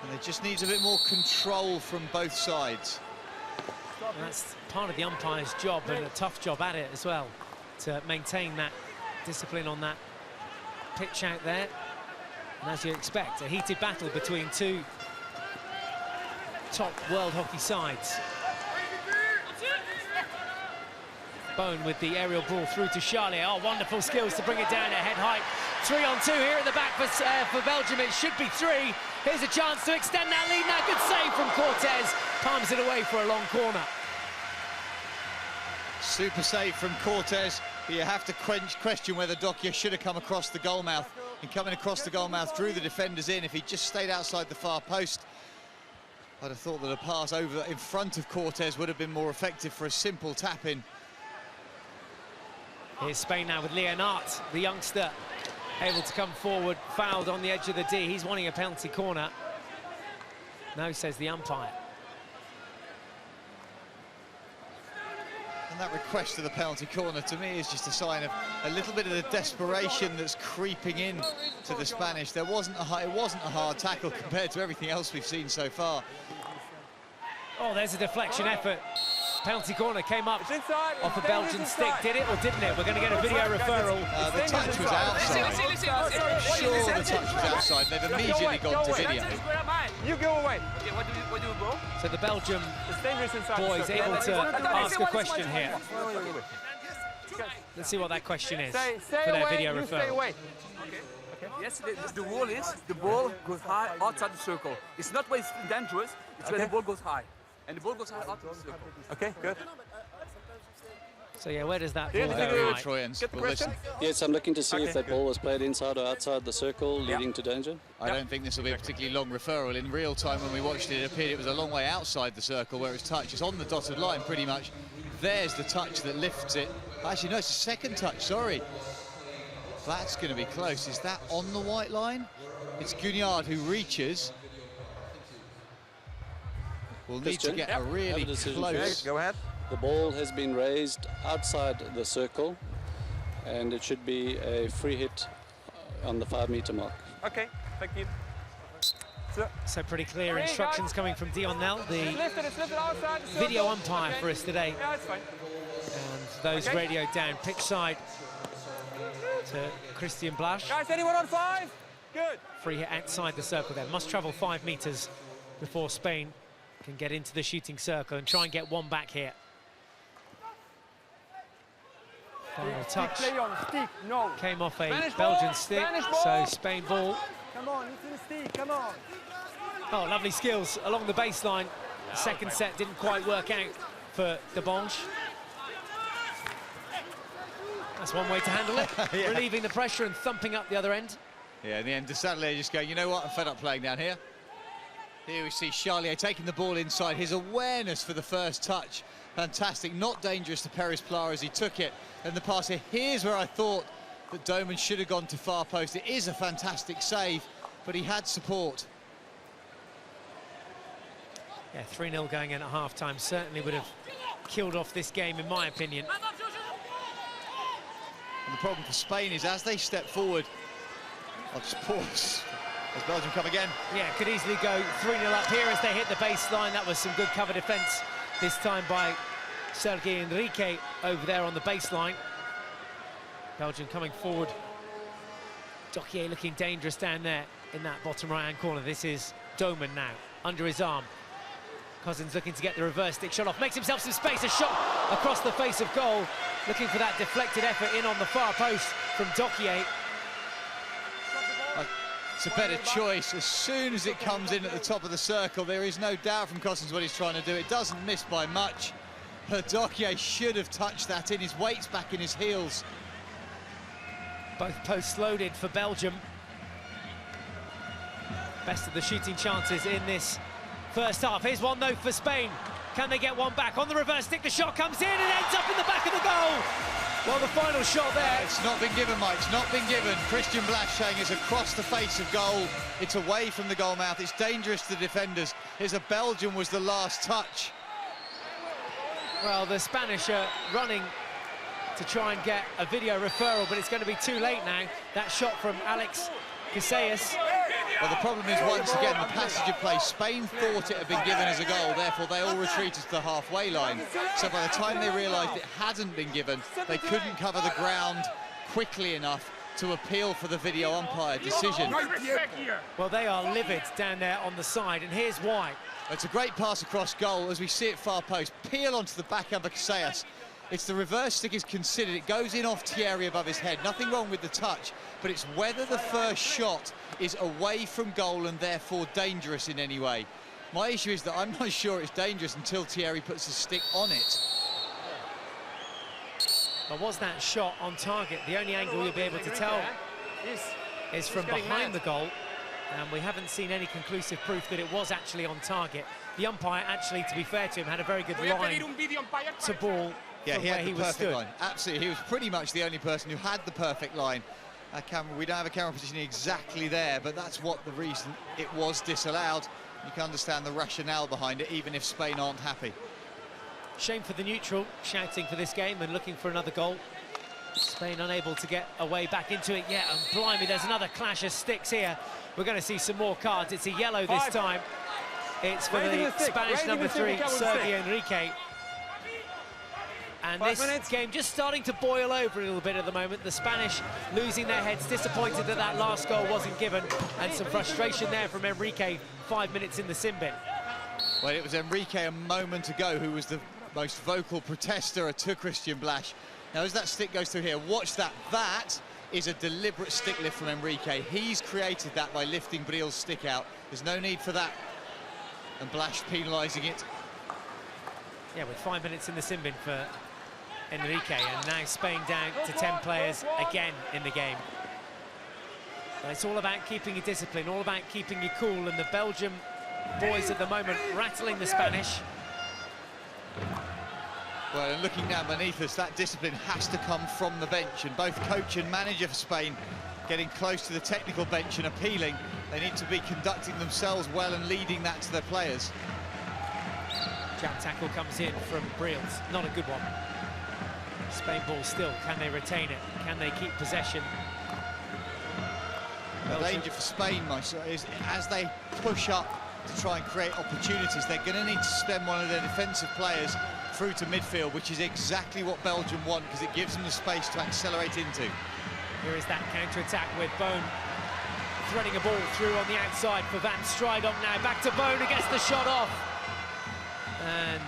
and there just needs a bit more control from both sides. And that's part of the umpire's job, and a tough job at it as well, to maintain that discipline on that pitch out there. And as you expect, a heated battle between two top world hockey sides. Bone with the aerial ball through to Charlier. Oh, wonderful skills to bring it down at head height. 3-on-2 here at the back for Belgium. It should be 3. Here's a chance to extend that lead now. Good save from Cortez. Palms it away for a long corner. Super save from Cortez, but you have to question whether Dokia should have come across the goal mouth. And coming across the goal mouth, drew the defenders in. If he just stayed outside the far post, I'd have thought that a pass over in front of Cortez would have been more effective for a simple tap-in. Here's Spain now with Leonard, the youngster, able to come forward, fouled on the edge of the D. He's wanting a penalty corner. No, says the umpire. And that request of the penalty corner, to me, is just a sign of a little bit of the desperation that's creeping in to the Spanish. It wasn't a hard tackle compared to everything else we've seen so far. Oh, there's a deflection effort. Penalty corner came up off a Belgian stick. Did it or didn't it? We're going to get a video referral. The touch was outside. Sure, the touch was outside. They've immediately gone to video. You go away. Okay, what do you go? So the Belgium boys able to ask a question here. Let's see what that question is for their video referral. Yes, the rule is the ball goes high outside the circle. It's not when it's dangerous, it's when the ball goes high. And the ball goes high outside the circle. Okay, good. So yeah, where does that Get ball the go? Troyans. Well, listen. Yes, I'm looking to see if that ball was played inside or outside the circle, leading to danger. I don't think this will be a particularly long referral. In real time, when we watched it, it appeared it was a long way outside the circle where it's touched. It's on the dotted line, pretty much. There's the touch that lifts it. Actually, no, it's a second touch, sorry. That's going to be close. Is that on the white line? It's Guignard who reaches. We'll need to get a really close. Okay, go ahead. The ball has been raised outside the circle, and it should be a free hit on the 5-meter mark. Okay, thank you. So pretty clear instructions coming from Dion Nell, the video umpire for us today. Yeah, it's fine. And those radioed down pitch side to Christian Blasch. Guys, anyone on 5? Good. Free hit outside the circle there. Must travel 5 metres before Spain can get into the shooting circle and try and get one back here. Final touch came off a Belgian stick, so Spain ball. Come on, into the stick, come on. Oh, lovely skills along the baseline. The second set didn't quite work out for De Bonge. That's one way to handle it, relieving the pressure and thumping up the other end. Yeah, in the end, de Sadeler just going, you know what, I'm fed up playing down here. Here we see Charlier taking the ball inside. His awareness for the first touch, fantastic. Not dangerous to Peres Pla as he took it. And the pass here, here's where I thought that Doman should have gone to far post. It is a fantastic save, but he had support. Yeah, 3-0 going in at half-time certainly would have killed off this game, in my opinion. And the problem for Spain is as they step forward, I'll just pause as Belgium come again. Yeah, could easily go 3-0 up here as they hit the baseline. That was some good cover defence this time by Sergi Enrique over there on the baseline. Belgium coming forward. Dokier looking dangerous down there in that bottom right-hand corner. This is Doman now, under his arm. Cousins looking to get the reverse stick shot off, makes himself some space, a shot across the face of goal, looking for that deflected effort in on the far post from Dokier. It's a better choice. As soon as it comes in at the top of the circle, there is no doubt from Cousins what he's trying to do. It doesn't miss by much. But Dokier should have touched that in. His weight's back in his heels. Both posts loaded for Belgium. Best of the shooting chances in this first half. Here's one though for Spain. Can they get one back? On the reverse stick, the shot comes in and ends up in the back of the goal. Well, the final shot there. It's not been given, Mike. It's not been given. Christian Blasch saying it's across the face of goal. It's away from the goal mouth. It's dangerous to the defenders. Here's a Belgium was the last touch. Well, the Spanish are running to try and get a video referral, but it's going to be too late now. That shot from Alex Casillas. Well, the problem is, once again, the passage of play. Spain thought it had been given as a goal, therefore they all retreated to the halfway line. So by the time they realised it hadn't been given, they couldn't cover the ground quickly enough to appeal for the video umpire decision. Well, they are livid down there on the side, and here's why. It's a great pass across goal, as we see it far post. Peel onto the backhand of Casillas. It's the reverse stick is considered. It goes in off Thierry above his head. Nothing wrong with the touch, but it's whether the first shot is away from goal and therefore dangerous in any way. My issue is that I'm not sure it's dangerous until Thierry puts his stick on it. But was that shot on target? The only angle you'll be able to tell is from behind the goal, and we haven't seen any conclusive proof that it was actually on target. The umpire, actually, to be fair to him, had a very good line to ball. Yeah, he had the perfect stood. line. Absolutely, he was pretty much the only person who had the perfect line. We don't have a camera positioning exactly there, but that's what the reason it was disallowed. You can understand the rationale behind it, even if Spain aren't happy. Shame for the neutral, shouting for this game and looking for another goal. Spain unable to get a way back into it yet, and blimey, there's another clash of sticks here. We're going to see some more cards. It's a yellow this time. It's for the Spanish number 3, Sergi Enrique. And this game just starting to boil over a little bit at the moment. The Spanish losing their heads, disappointed that that last goal wasn't given, and some frustration there from Enrique 5 minutes in the sin bin. Well, it was Enrique a moment ago who was the most vocal protester to Christian Blasch. Now, as that stick goes through here, watch that. That is a deliberate stick lift from Enrique. He's created that by lifting Bril's stick out. There's no need for that. And Blasch penalising it. Yeah, with 5 minutes in the sin bin for Enrique, and now Spain down to 10 players again in the game. But it's all about keeping your discipline, all about keeping your cool, and the Belgium boys at the moment rattling the Spanish. Well, and looking down beneath us, that discipline has to come from the bench, and both coach and manager for Spain getting close to the technical bench and appealing. They need to be conducting themselves well and leading that to their players. Jab tackle comes in from Brils, not a good one. Spain ball still, can they retain it? Can they keep possession? The danger for Spain, is as they push up to try and create opportunities, they're going to need to stem one of their defensive players through to midfield, which is exactly what Belgium want, because it gives them the space to accelerate into. Here is that counter-attack with Bone threading a ball through on the outside for Van Strijdonk now. Back to Bone, who gets the shot off. And,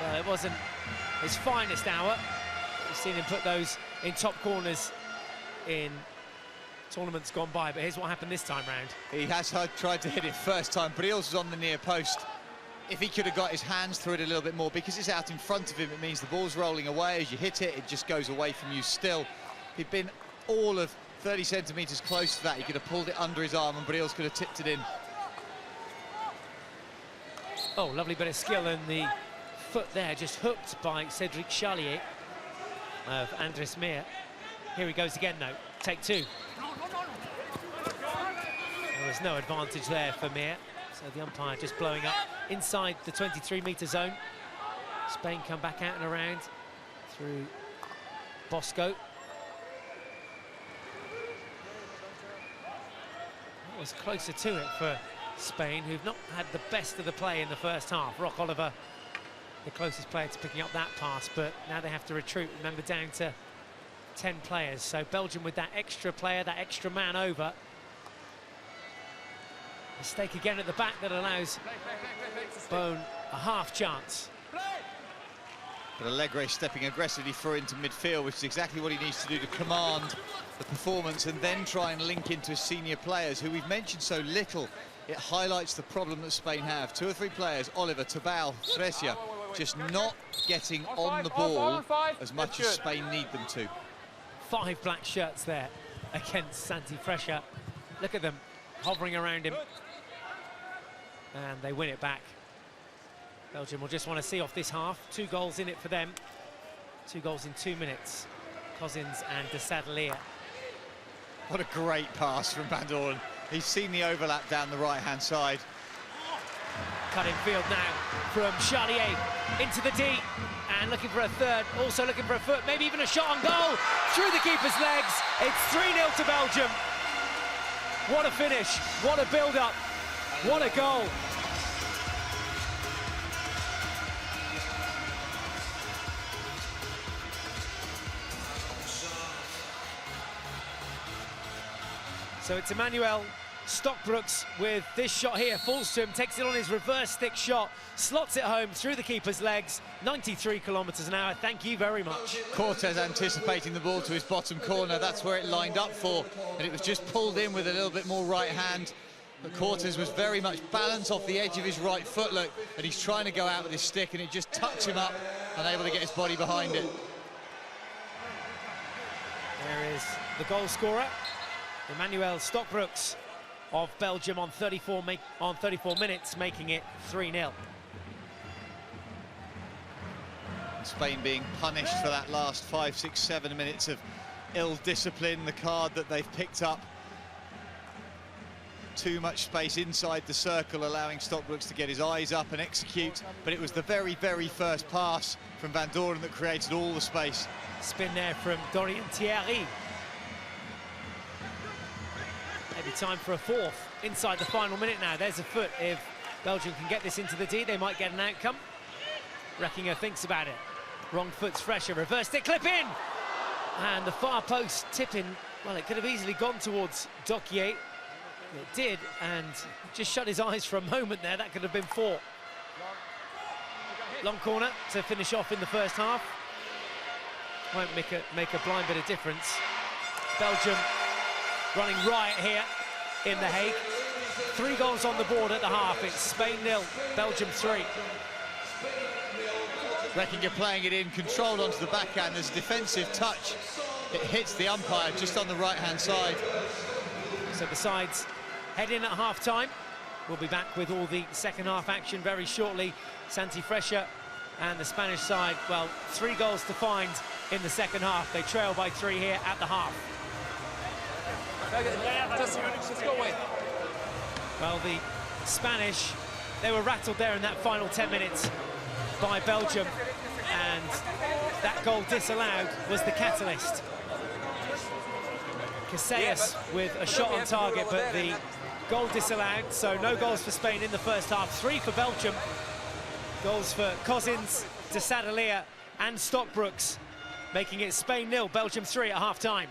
well, it wasn't his finest hour. We've seen him put those in top corners in tournaments gone by, but here's what happened this time round. He has tried to hit it first time. Brils was on the near post. If he could have got his hands through it a little bit more, because it's out in front of him, it means the ball's rolling away. As you hit it, it just goes away from you still. He'd been all of 30 centimetres close to that. He could have pulled it under his arm and Briels could have tipped it in. Oh, lovely bit of skill, and the foot there just hooked by Cédric Charlier of Andres Meer. Here he goes again, though. Take two. There was no advantage there for Meer, so the umpire just blowing up inside the 23-metre zone. Spain come back out and around through Bosco. That was closer to it for Spain, who've not had the best of the play in the first half. Rock Oliver, the closest player to picking up that pass, but now they have to retreat, remember, down to 10 players. So Belgium with that extra player, that extra man over. Mistake again at the back that allows Bone a half chance. But Allegre stepping aggressively through into midfield, which is exactly what he needs to do to command the performance and then try and link into his senior players, who we've mentioned so little. It highlights the problem that Spain have. 2 or 3 players, Oliver, Tabal, Fresia, just not getting on the ball as much as Spain need them to. 5 black shirts there against Santi Fresia. Look at them hovering around him. And they win it back. Belgium will just want to see off this half. 2 goals in it for them. 2 goals in 2 minutes. Cousins and De Sadelier. What a great pass from Van Doorn. He's seen the overlap down the right-hand side. Cut in field now from Charlier into the D. And looking for a third, also looking for a foot, maybe even a shot on goal. Through the keeper's legs. It's 3-0 to Belgium. What a finish. What a build-up. What a goal. So it's Emmanuel Stockbrooks with this shot here. Falls to him, takes it on his reverse stick shot, slots it home through the keeper's legs. 93 kilometres an hour. Thank you very much. Cortez anticipating the ball to his bottom corner. That's where it lined up for, and it was just pulled in with a little bit more right hand. But Cortez was very much balanced off the edge of his right foot, look, and he's trying to go out with his stick, and it just tucks him up, unable to get his body behind it. There is the goal scorer, Emmanuel Stockbrooks of Belgium on 34 minutes, making it 3-0. Spain being punished for that last 5, 6, 7 minutes of ill discipline, the card that they've picked up. Too much space inside the circle, allowing Stockbrooks to get his eyes up and execute, but it was the very, very first pass from Van Doorn that created all the space. Spin there from Dorian Thierry. Maybe time for a fourth inside the final minute now. There's a foot. If Belgium can get this into the D, they might get an outcome. Reckinger thinks about it. Wrong foot's Fresia, reversed it, clip in! And the far post tipping, well, it could have easily gone towards Dokier. It did, and just shut his eyes for a moment there. That could have been 4. Long corner to finish off in the first half. Won't make a blind bit of difference. Belgium running riot here in The Hague. 3 goals on the board at the half. It's Spain 0, Belgium 3. Reckinger playing it in, controlled onto the backhand. There's a defensive touch. It hits the umpire just on the right-hand side. So the sides head in at half-time. We'll be back with all the second half action very shortly. Santi Fresia and the Spanish side, well, 3 goals to find in the second half. They trail by 3 here at the half. Just go away. Well, the Spanish, they were rattled there in that final 10 minutes by Belgium, and that goal disallowed was the catalyst. Casillas with a shot on target, but the goal disallowed, so no goals for Spain in the first half. 3 for Belgium. Goals for Cousins, De Sadelier and Stockbrooks, making it Spain 0, Belgium 3 at half-time.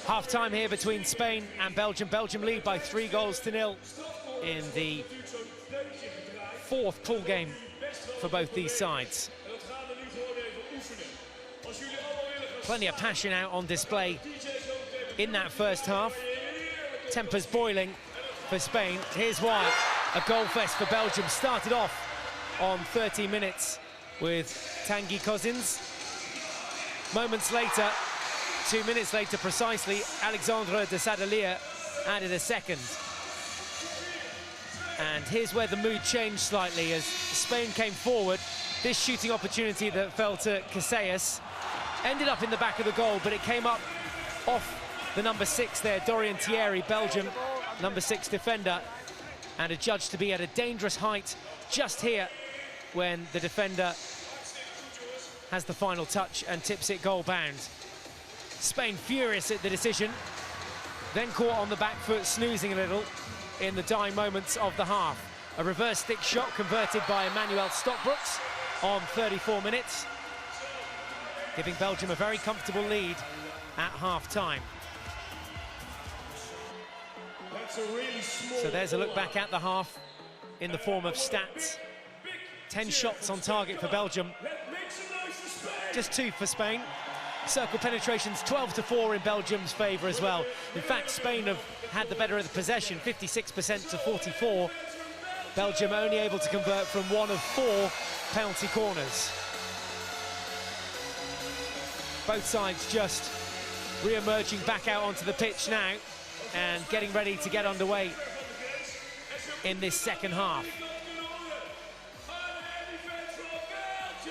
Half-time here between Spain and Belgium. Belgium lead by 3-0 in the fourth pool game for both these sides. Plenty of passion out on display in that first half. Tempers boiling for Spain. Here's why. A goal fest for Belgium started off on 30 minutes with Tanguy Cousins. Moments later, 2 minutes later precisely, Alexandre de Sadalier added a second. And here's where the mood changed slightly as Spain came forward. This shooting opportunity that fell to Casillas ended up in the back of the goal, but it came up off the number 6 there, Dorian Thierry, Belgium, number 6 defender, and adjudged to be at a dangerous height just here when the defender has the final touch and tips it goal bound. Spain furious at the decision, then caught on the back foot, snoozing a little in the dying moments of the half. A reverse stick shot converted by Emmanuel Stockbrooks on 34 minutes, giving Belgium a very comfortable lead at half-time. So there's a look back at the half in the form of stats. 10 shots on target for Belgium, just 2 for Spain. Circle penetrations 12-4 in Belgium's favour as well. In fact, Spain have had the better of the possession, 56% to 44. Belgium only able to convert from 1 of 4 penalty corners. Both sides just re-emerging back out onto the pitch now and getting ready to get underway in this second half.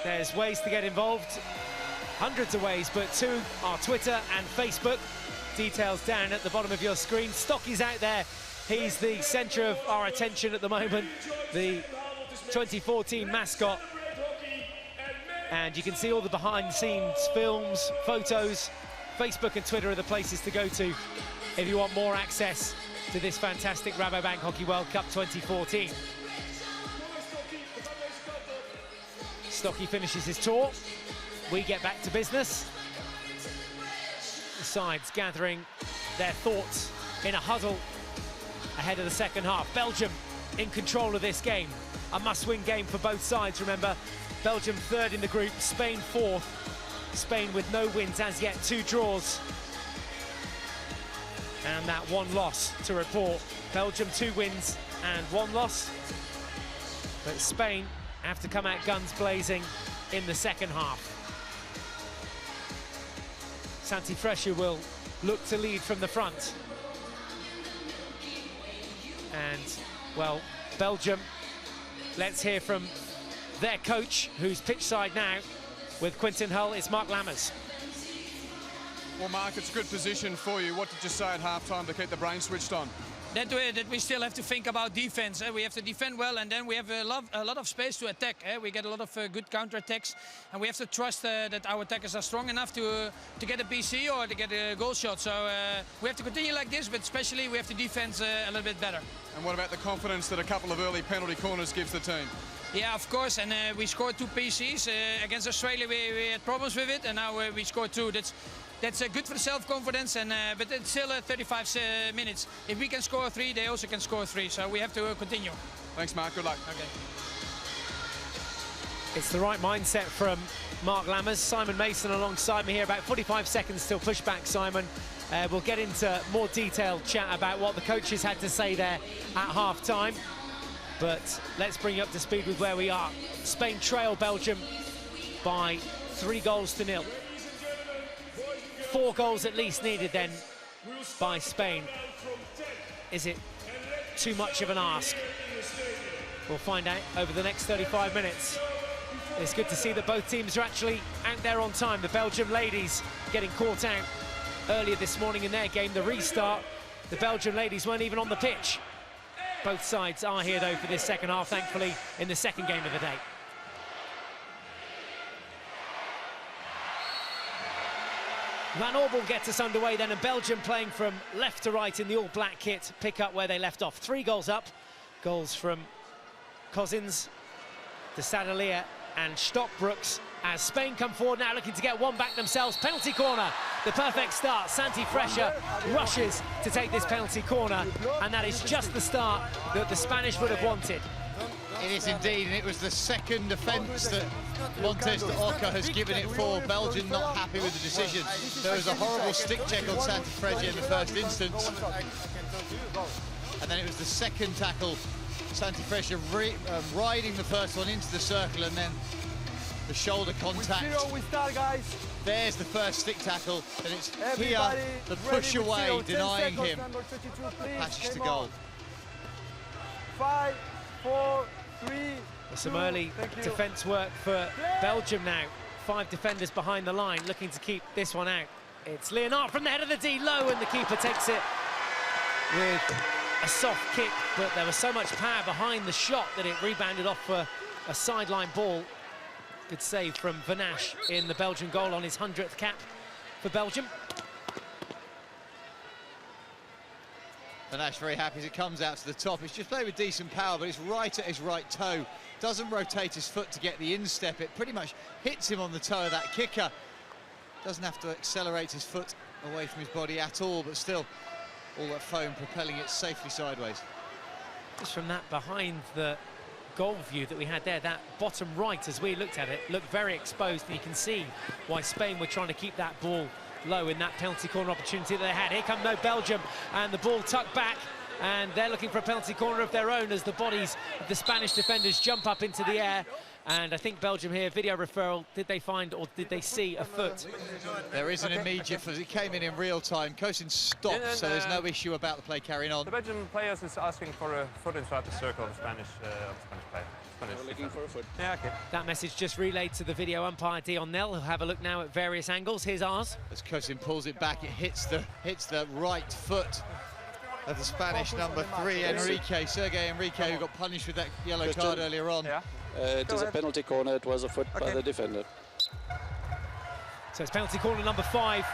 There's ways to get involved, hundreds of ways, but 2 are Twitter and Facebook. Details down at the bottom of your screen. Stocky's out there. He's the centre of our attention at the moment, the 2014 mascot. And you can see all the behind-the-scenes films, photos. Facebook and Twitter are the places to go to if you want more access to this fantastic Rabobank Hockey World Cup 2014. Stocky finishes his tour. We get back to business. The sides gathering their thoughts in a huddle ahead of the second half. Belgium in control of this game. A must-win game for both sides, remember. Belgium 3rd in the group, Spain 4th. Spain with no wins as yet, 2 draws. And that 1 loss to report. Belgium 2 wins and 1 loss. But Spain have to come out guns blazing in the second half. Santi Freshu will look to lead from the front. And, well, Belgium, let's hear from their coach, who's pitch side now with Quinton Hull. It's Mark Lammers. Well, Mark, it's a good position for you. What did you say at half-time to keep the brain switched on? That we still have to think about defense. We have to defend well, and then we have a lot of space to attack. We get a lot of good counter-attacks, and we have to trust that our attackers are strong enough to get a BC or to get a goal shot. So we have to continue like this, but especially we have to defend a little bit better. And what about the confidence that a couple of early penalty corners gives the team? Yeah, of course, and we scored 2 PCs. Against Australia we had problems with it, and now we scored 2. That's good for the self-confidence, and but it's still 35 minutes. If we can score 3, they also can score 3, so we have to continue. Thanks, Mark. Good luck. Okay. It's the right mindset from Mark Lammers. Simon Mason alongside me here. About 45 seconds till pushback, Simon. We'll get into more detailed chat about what the coaches had to say there at half-time. But let's bring you up to speed with where we are. Spain trail Belgium by 3-0. 4 goals at least needed then by Spain. Is it too much of an ask? We'll find out over the next 35 minutes. It's good to see that both teams are actually out there on time. The Belgium ladies getting caught out earlier this morning in their game, the restart. The Belgium ladies weren't even on the pitch. Both sides are here though for this second half, thankfully, in the second game of the day. Van Orbel gets us underway then, and Belgium playing from left to right in the all-black kit, pick up where they left off. 3 goals up. Goals from Cousins, de Sadalier and Stockbrooks as Spain come forward now looking to get one back themselves. Penalty corner the perfect start. Santi Freixa rushes to take this penalty corner, and that is just the start that the Spanish would have wanted. It is indeed, and it was the second offence that Montes de Oca has given it for. Belgium not happy with the decision. There was a horrible stick check on Santi Freixa in the first instance. And then it was the second tackle, Santi Freixa riding the first one into the circle, and then the shoulder contact. We start, guys. There's the first stick tackle, and it's here the push away, denying him passage to goal. 5, 4, 3. Some early defence work for Belgium now. 5 defenders behind the line, looking to keep this one out. It's Leonard from the head of the D, low, and the keeper takes it with a soft kick, but there was so much power behind the shot that it rebounded off for a sideline ball. Good save from Vanash in the Belgian goal on his 100th cap for Belgium. Vanash very happy as it comes out to the top. It's just played with decent power, but it's right at his right toe. Doesn't rotate his foot to get the instep. It pretty much hits him on the toe of that kicker. Doesn't have to accelerate his foot away from his body at all, but still, all that foam propelling it safely sideways. Just from that behind the goal view that we had there, that bottom right, as we looked at it, looked very exposed, and you can see why Spain were trying to keep that ball low in that penalty corner opportunity that they had. Here come Belgium, and the ball tucked back, and they're looking for a penalty corner of their own as the bodies of the Spanish defenders jump up into the air. And I think Belgium here, video referral, did they find or did they see a foot? There is an immediate foot. It came in real time. Cosin stopped, so there's no issue about the play carrying on. The Belgian players is asking for a foot inside the circle of the Spanish player. Looking for a foot. Yeah, okay. That message just relayed to the video umpire Dion Nel. He'll have a look now at various angles. Here's ours. As Cosin pulls it back, it hits the right foot of the Spanish number 3, Sergei Enrique, who got punished with that yellow card earlier on. Yeah. It is a penalty corner. It was a foot by the defender. So it's penalty corner number 5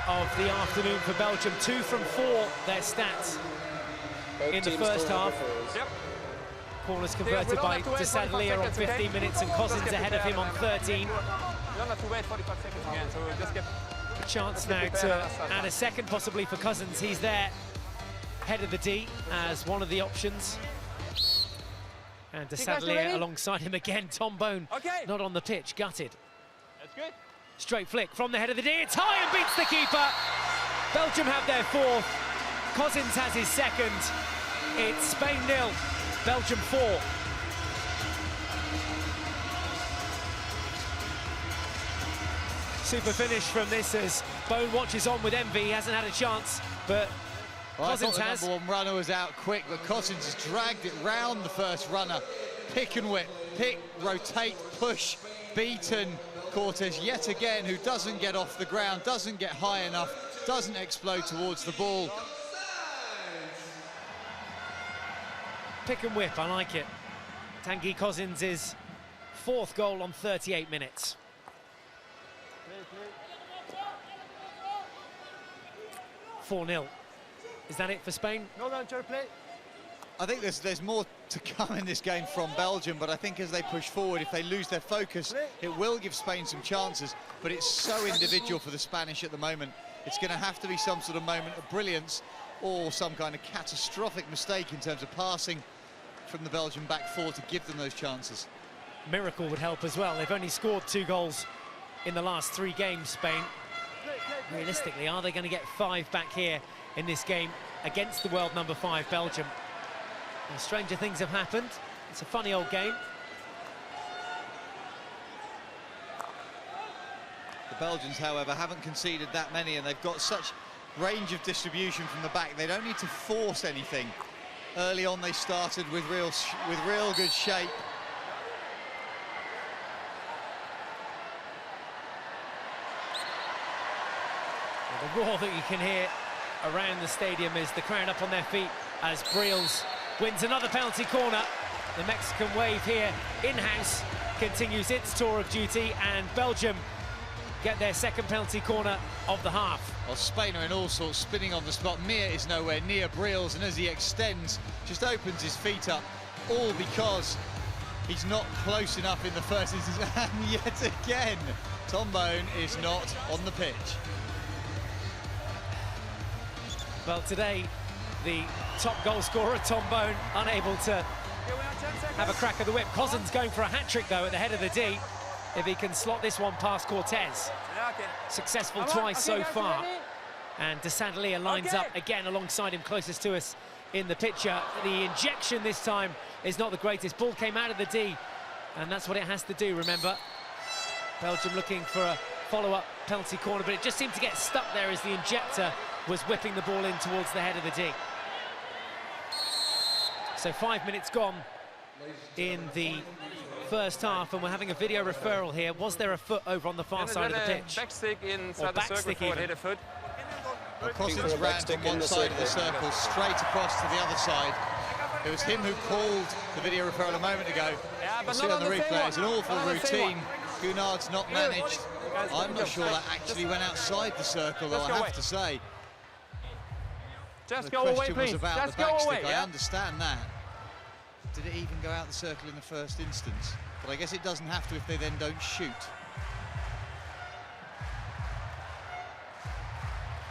of the afternoon for Belgium. 2 from 4, their stats in the first half. Yep. Corners converted by De Sadleer on 15 minutes, and Cousins ahead of him on 13. You don't have to wait 45 seconds again, so just get A chance now to add a second, possibly for Cousins. He's there, head of the D, as one of the options. And De Sadleer alongside him again. Tom Bone not on the pitch, gutted. That's good. Straight flick from the head of the D. It's high and beats the keeper. Belgium have their 4th. Cousins has his 2nd. It's Spain 0, Belgium 4. Super finish from this as Bone watches on with envy. He hasn't had a chance, but Cousins has. The number 1 runner was out quick, but Cousins has dragged it round the first runner. Pick and whip, pick, rotate, push, beaten Cortes yet again, who doesn't get off the ground, doesn't get high enough, doesn't explode towards the ball. Pick and whip, I like it. Tanguy Cousins' 4th goal on 38 minutes. 4-0. Is that it for Spain? No danger play. I think there's more to come in this game from Belgium, but I think as they push forward, if they lose their focus, it will give Spain some chances, but it's so individual for the Spanish at the moment. It's going to have to be some sort of moment of brilliance or some kind of catastrophic mistake in terms of passing from the Belgian back 4 to give them those chances. Miracle would help as well. They've only scored 2 goals in the last 3 games, Spain. Realistically, are they going to get 5 back here in this game against the world number 5, Belgium? Well, stranger things have happened. It's a funny old game. The Belgians, however, haven't conceded that many, and they've got such range of distribution from the back. They don't need to force anything. Early on, they started with real good shape. The roar that you can hear around the stadium is the crowd up on their feet as Briels wins another penalty corner. The Mexican wave here in-house continues its tour of duty, and Belgium get their 2nd penalty corner of the half. Well, Spain are in all sorts, spinning on the spot. Mir is nowhere near Briels, and as he extends, just opens his feet up, all because he's not close enough in the first instance. And yet again, Tom Bone is not on the pitch. Well, today, the top goal scorer, Tom Bone, unable to have a crack of the whip. Cousins going for a hat-trick, though, at the head of the D, if he can slot this one past Cortez. Successful twice so far. And De Saint-Delia lines up again alongside him, closest to us in the picture. The injection this time is not the greatest. Ball came out of the D, and that's what it has to do, remember. Belgium looking for a follow-up penalty corner, but it just seemed to get stuck there as the injector was whipping the ball in towards the head of the D. So 5 minutes gone in the first half, and we're having a video referral here. Was there a foot over on the far side of the pitch? Back stick inside the circle before it hit a foot. Well, Cousins ran from one side of the circle straight across to the other side. It was him who called the video referral a moment ago. You see on the replay, it's an awful routine. Gounard's not managed. I'm not sure that actually went outside the circle, though, I have to say. Just the go away, question was please. about Just the go back away. stick. I understand that. Did it even go out the circle in the first instance? But I guess it doesn't have to if they then don't shoot.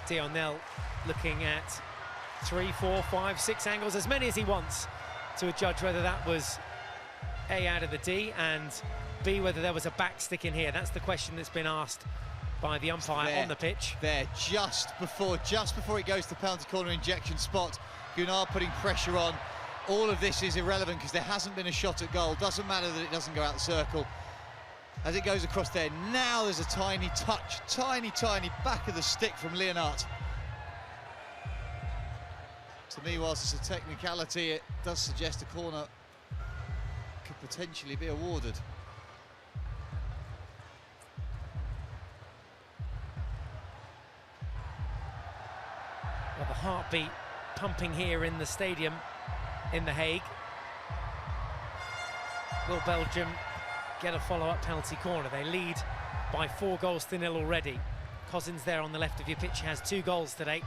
Dionel looking at 3, 4, 5, 6 angles, as many as he wants, to judge whether that was A, out of the D, and B, whether there was a back stick in here. That's the question that's been asked by the umpire on the pitch. There, just before it goes to penalty corner injection spot, Gounard putting pressure on. All of this is irrelevant because there hasn't been a shot at goal. Doesn't matter that it doesn't go out the circle. As it goes across there, now there's a tiny touch, tiny back of the stick from Leonard. To me, whilst it's a technicality, it does suggest a corner could potentially be awarded. Well, the heartbeat pumping here in the stadium in The Hague. Will Belgium get a follow-up penalty corner? They lead by 4 goals to 0 already. Cousins there on the left of your pitch has 2 goals today.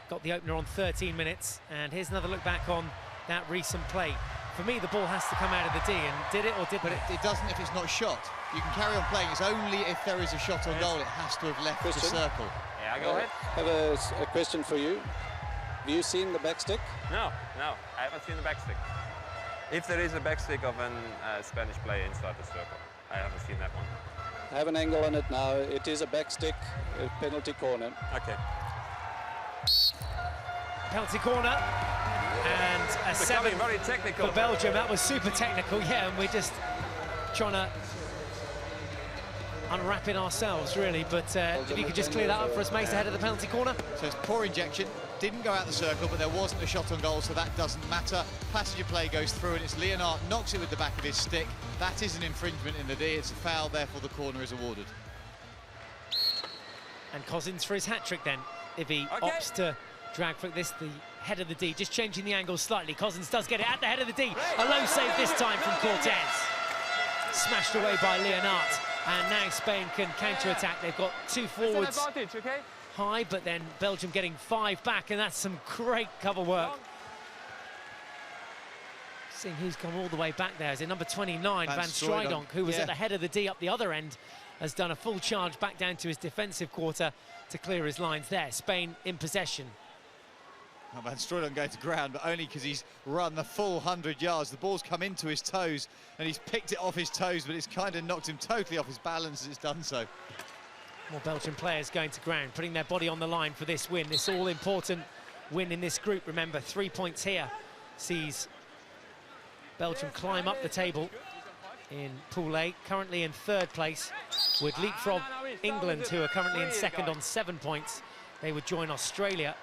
Got the opener on 13 minutes, and here's another look back on that recent play. For me, the ball has to come out of the D, and did it or didn't it? But it doesn't if it's not shot. You can carry on playing. It's only if there is a shot on goal, it has to have left the circle. Yeah, go ahead. I have a question for you. Have you seen the back stick? No, I haven't seen the back stick. If there is a back stick of a Spanish player inside the circle, I haven't seen that one. I have an angle on it now. It is a back stick, a penalty corner. Okay. Penalty corner, and a 7 very technical for Belgium. That was super technical, yeah, and we're just trying to unwrap it ourselves, really. But if you could just clear that up for us, Mace, ahead of the penalty corner. So it's poor injection, didn't go out the circle, but there wasn't a shot on goal, so that doesn't matter. Passenger play goes through, and it's Leonard knocks it with the back of his stick. That is an infringement in the D. It's a foul, therefore the corner is awarded. And Cousins for his hat-trick then, if he opts to drag for this, the head of the D, just changing the angle slightly. Cousins does get it at the head of the D. A low save this time from Cortez. Smashed away by Leonard. And now Spain can counter-attack. They've got 2 forwards high, but then Belgium getting 5 back, and that's some great cover work. Seeing who's come all the way back there is it number 29, Van Strijdonk, who was at the head of the D up the other end, has done a full charge back down to his defensive quarter to clear his lines there. Spain in possession. Well, Van Strijdonk going to ground, but only because he's run the full 100 yards. The ball's come into his toes, and he's picked it off his toes, but it's kind of knocked him totally off his balance as it's done so. More Belgian players going to ground, putting their body on the line for this win, this all-important win in this group. Remember, 3 points here sees Belgium climb up the table in Pool A, currently in 3rd place, would leapfrog England, who are currently in 2nd on 7 points. They would join Australia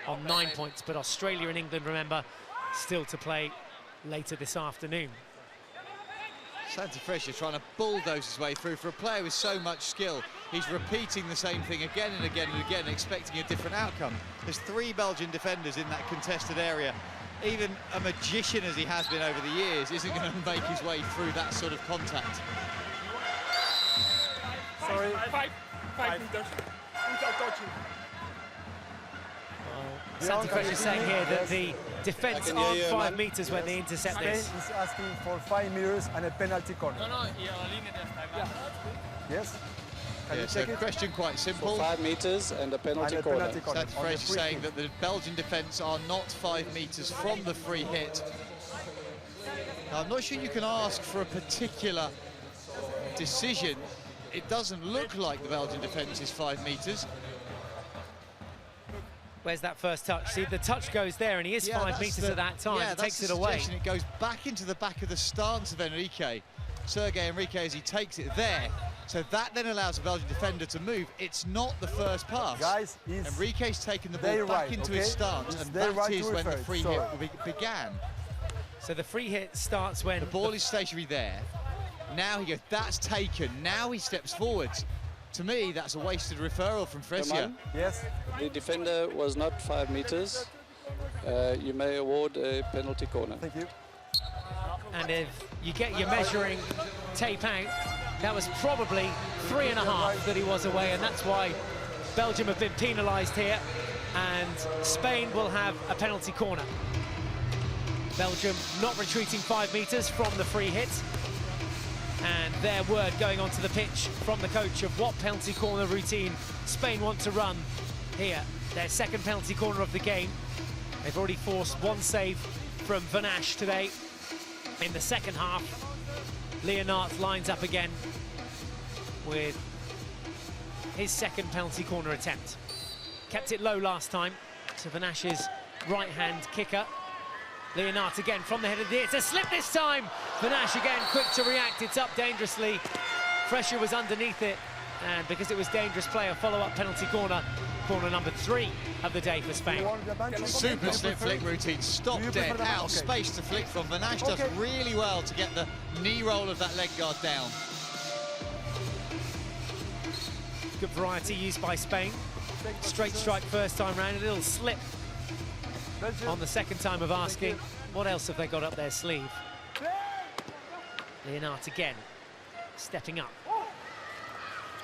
on 9 points, but Australia and England, remember, still to play later this afternoon. Santi Fresha trying to bulldoze his way through. For a player with so much skill, he's repeating the same thing again and again and again, expecting a different outcome. There's 3 Belgian defenders in that contested area. Even a magician as he has been over the years isn't going to make his way through that sort of contact. Sorry. 5 meters without touching. Santi Fresha is saying here that the defence aren't 5 metres when they intercept this. Spain is asking for 5 meters and a penalty corner. Yes. Yeah, so the question quite simple. 5 meters and a penalty corner. Stade Fresh saying that the Belgian defence are not 5 metres from the free hit. Now, I'm not sure you can ask for a particular decision. It doesn't look like the Belgian defence is 5 metres. Where's that first touch? See, the touch goes there, and he is 5 metres at that time. Yeah, he takes it away. It goes back into the back of the stance of Enrique. Sergei Enrique, as he takes it there. So that then allows the Belgian defender to move. It's not the first pass. Guys, Enrique's taken the ball back into his stance, and that is when the free hit began. So the free hit starts when... The ball is stationary there. Now he goes, that's taken. Now he steps forwards. To me, that's a wasted referral from Fresia. Yes. The defender was not 5 meters. You may award a penalty corner. Thank you. And if you get your measuring tape out, that was probably 3.5 that he was away, and that's why Belgium have been penalised here, and Spain will have a penalty corner. Belgium not retreating 5 metres from the free hit, and their word going onto the pitch from the coach of what penalty corner routine Spain want to run here. Their second penalty corner of the game. They've already forced one save from Van Asch today. In the second half, Leonard lines up again with his second penalty corner attempt. Kept it low last time to Van Asch's right-hand kicker. Leonard again from the head of the... It's a slip this time! Van Asch again quick to react. It's up dangerously. Fresia was underneath it, and because it was dangerous play, a follow-up penalty corner. Corner number 3 of the day for Spain. Super slip flick routine, stop dead, out space to flick from. Van Asch does really well to get the knee roll of that leg guard down. Good variety used by Spain. Straight strike first time round, a little slip on the second time of asking. What else have they got up their sleeve? Leonard again, stepping up.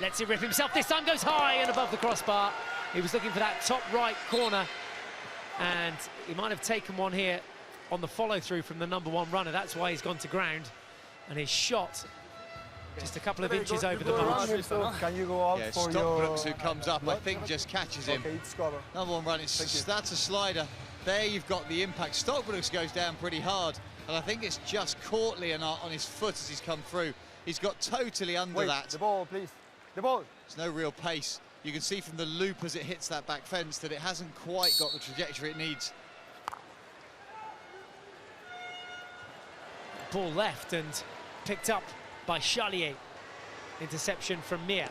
Lets it rip himself, this time goes high and above the crossbar. He was looking for that top right corner, and he might have taken one here on the follow-through from the #1 runner. That's why he's gone to ground, and his shot just a couple of inches over the mark. Can you go out for Stockbrooks, who comes up, I think just catches him. Okay, it's cover. #1 run, that's a slider. There you've got the impact. Stockbrooks goes down pretty hard, and I think it's just caught Leonard on his foot as he's come through. He's got totally under that. The ball, please. The ball. There's no real pace. You can see from the loop as it hits that back fence that it hasn't quite got the trajectory it needs. Ball left and picked up by Charlier. Interception from Mir.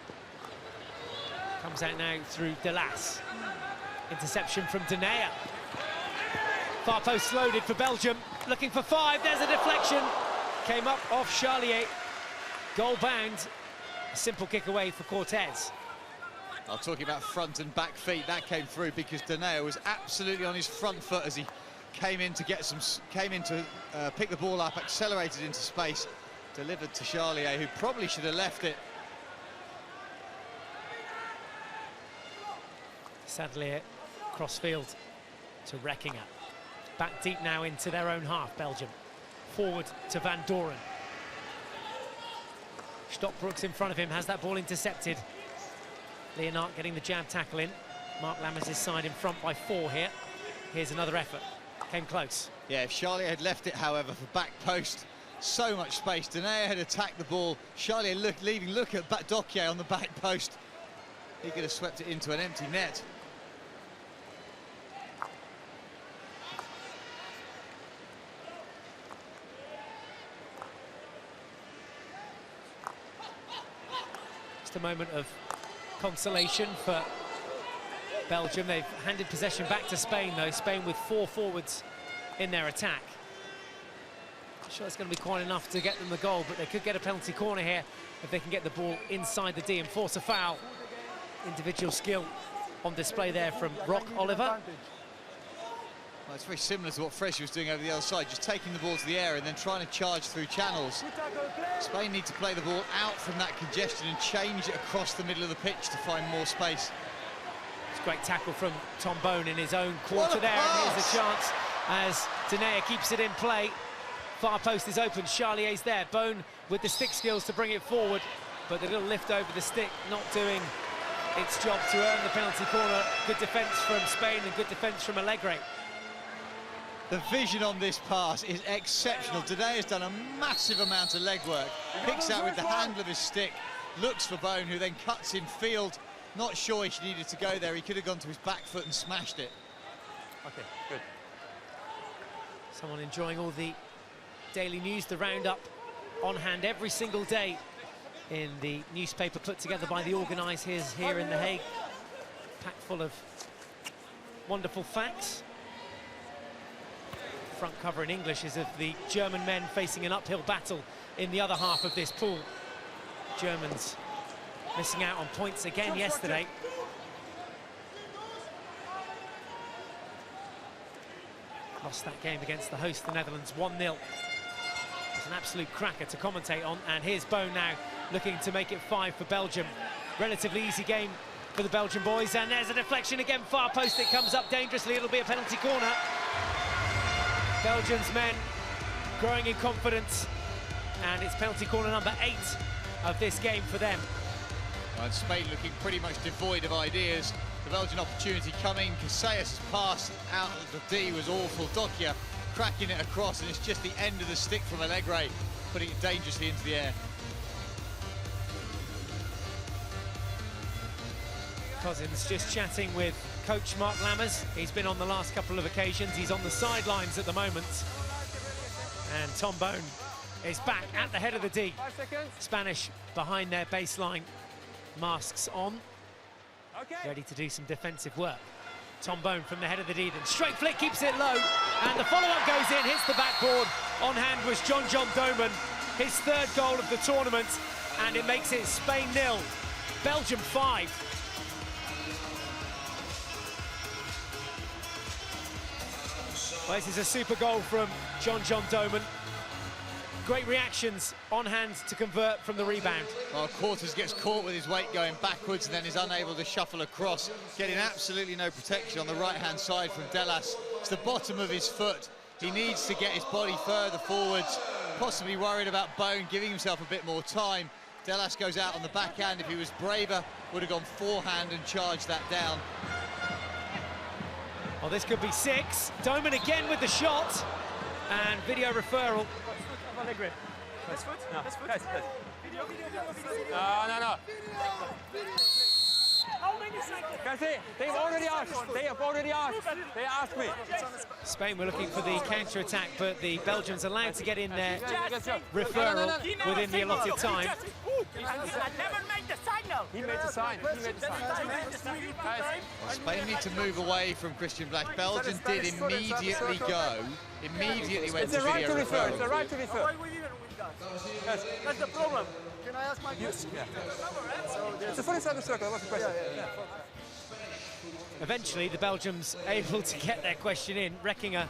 Comes out now through Delas. Interception from Denayer. Far post loaded for Belgium. Looking for 5. There's a deflection. Came up off Charlier. Goal bound. A simple kick away for Cortez. I'm talking about front and back feet. That came through because Denayer was absolutely on his front foot as he came in to get some, pick the ball up, accelerated into space, delivered to Charlier, who probably should have left it. Sadly, crossfield to Reckinger. Back deep now into their own half, Belgium. Forward to Van Doren. Stockbrooks in front of him, has that ball intercepted. Leonard getting the jab tackle in. Mark Lammers' side in front by 4 here. Here's another effort. Came close. Yeah, if Charlier had left it, however, for back post, so much space. Denayer had attacked the ball. Charlier look at Dokier on the back post. He could have swept it into an empty net. Just a moment of consolation for Belgium. They've handed possession back to Spain, though. Spain with 4 forwards in their attack. I'm sure it's going to be quite enough to get them the goal, but they could get a penalty corner here if they can get the ball inside the D and force a foul. Individual skill on display there from Rock Oliver. Well, it's very similar to what Fresia was doing over the other side, just taking the ball to the air and then trying to charge through channels. Spain need to play the ball out from that congestion and change it across the middle of the pitch to find more space. It's a great tackle from Tom Bone in his own quarter there, and here's a chance as Denayer keeps it in play. Far post is open, Charlier's there. Bone with the stick skills to bring it forward. but the little lift over the stick not doing its job to earn the penalty corner. Good defence from Spain and good defence from Alegre. The vision on this pass is exceptional. Today has done a massive amount of legwork. Picks out with the handle of his stick, looks for Bone, who then cuts in field. Not sure he needed to go there. He could have gone to his back foot and smashed it. Okay, good. Someone enjoying all the daily news, the roundup on hand every single day in the newspaper put together by the organisers here in The Hague. Packed full of wonderful facts. Front cover in English is of the German men facing an uphill battle in the other half of this pool. Germans missing out on points again yesterday. Lost that game against the host, the Netherlands, 1-0. It's an absolute cracker to commentate on, and here's Bone now looking to make it 5 for Belgium. Relatively easy game for the Belgian boys, and there's a deflection again, far post, it comes up dangerously, it'll be a penalty corner. Belgium's men growing in confidence, and it's penalty corner number 8 of this game for them. And Spain looking pretty much devoid of ideas. The Belgian opportunity coming. Casillas' pass out of the D was awful. Dokia cracking it across, and it's just the end of the stick from Alegre, putting it dangerously into the air. Cousins just chatting with coach Mark Lammers. He's been on the last couple of occasions. He's on the sidelines at the moment. And Tom Bone is back at the head of the D. 5 seconds. Spanish behind their baseline, masks on, Okay. ready to do some defensive work. Tom Bone from the head of the D, then straight flick, keeps it low, and the follow-up goes in, hits the backboard. On hand was John Doman, his 3rd goal of the tournament, and it makes it Spain 0, Belgium 5. Well, this is a super goal from John Doman. Great reactions on hand to convert from the rebound. Well, Quarters gets caught with his weight going backwards and then is unable to shuffle across, getting absolutely no protection on the right-hand side from Delas. It's the bottom of his foot. He needs to get his body further forwards, possibly worried about Bone giving himself a bit more time. Delas goes out on the backhand. If he was braver, would have gone forehand and charged that down. Well, this could be 6. Doman again with the shot, and video referral. This foot? No. This foot? Yes. No. How many seconds? Kasi, they've already asked. They asked me. Spain were looking for the counter-attack, but the Belgians allowed to get in their referral within the allotted time. I never made the signal. He made the sign. Spain need to move away from Christian Black. Belgium did immediately go. Immediately went It's to a right video to refer. It's a referral. right to refer. Why we didn't win that? That's the problem. Can I ask my question? It's a funny side of the circle. What's the question? Eventually, the Belgians able to get their question in. Reckinger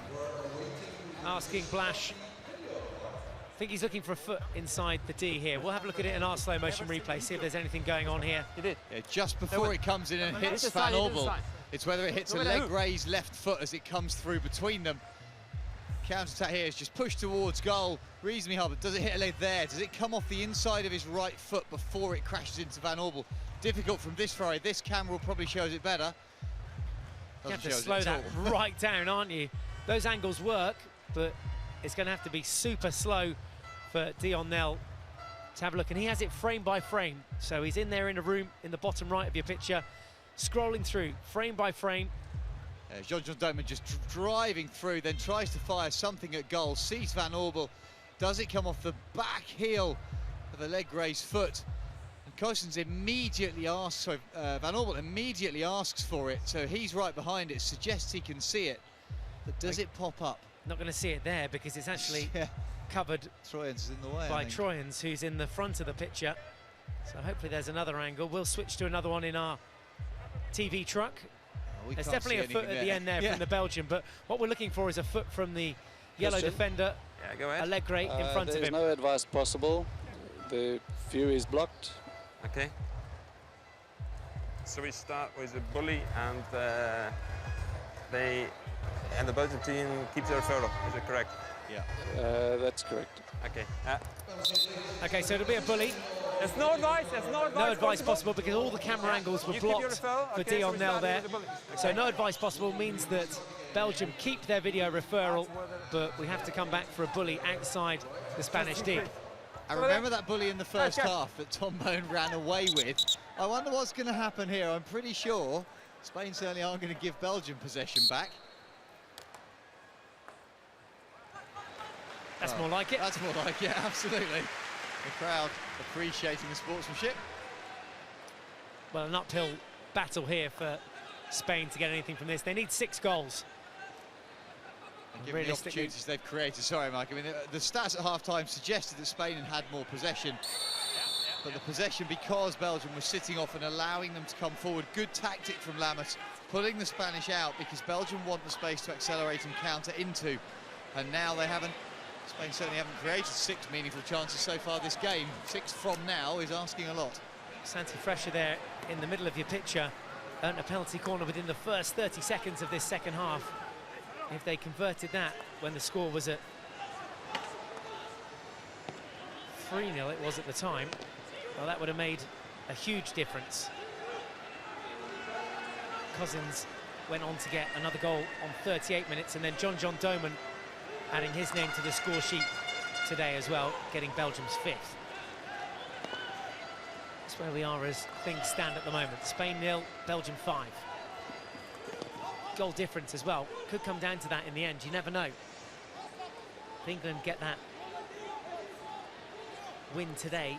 asking Blash. I think he's looking for a foot inside the D here. We'll have a look at it in our slow motion replay, see if there's anything going on here. He did. Yeah, just before it comes in and hits Van Orbel, it's whether it hits Alegre's left foot as it comes through between them. Counter-attack here is just pushed towards goal, reasonably hard, but does it hit Alegre there? Does it come off the inside of his right foot before it crashes into Van Orbel? Difficult from this far. This camera probably shows it better. You have to slow that right down, aren't you? Those angles work, but it's going to have to be super slow for Dion Nel to have a look. And he has it frame by frame. So he's in there in a room in the bottom right of your picture, scrolling through frame by frame. John Doman just driving through, then tries to fire something at goal, sees Van Orbel. Does it come off the back heel of Alegre's foot? And Cousins immediately asks, Van Orbel immediately asks for it, so he's right behind it, suggests he can see it. But does it pop up? Not going to see it there because it's actually covered Troyens in the way, by Troyens, who's in the front of the picture. So hopefully there's another angle. We'll switch to another one in our TV truck. There's definitely a foot at the end there from the Belgian, but what we're looking for is a foot from the yellow defender, go ahead. Alegre, in front of him. There's no advice possible. The view is blocked. Okay. So we start with a bully, and the Belgian team keeps their referral. Is it correct? Yeah. That's correct. Okay. Okay, so it'll be a bully. There's no advice. No advice possible because all the camera angles were blocked for Dion Nel there. So no advice possible means that Belgium keep their video referral, but we have to come back for a bully outside the Spanish D. I remember that bully in the first half that Tom Bone ran away with. I wonder what's going to happen here. I'm pretty sure Spain certainly aren't going to give Belgium possession back. That's more like it. That's more like it, absolutely. The crowd appreciating the sportsmanship. Well, an uphill battle here for Spain to get anything from this. They need 6 goals. And given the opportunities they've created, sorry, Mike, I mean, the stats at half-time suggested that Spain had more possession. But the possession, because Belgium was sitting off and allowing them to come forward. Good tactic from Lammers, pulling the Spanish out because Belgium want the space to accelerate and counter into. And now they haven't. Spain certainly haven't created 6 meaningful chances so far this game. 6 from now is asking a lot. Santi Fresher there in the middle of your picture earned a penalty corner within the first 30 seconds of this second half. If they converted that when the score was at 3-0, it was at the time, well, that would have made a huge difference. Cousins went on to get another goal on 38 minutes, and then John Doman adding his name to the score sheet today as well, getting Belgium's 5th. That's where we are as things stand at the moment. Spain 0, Belgium 5. Goal difference as well. Could come down to that in the end, you never know. If England get that win today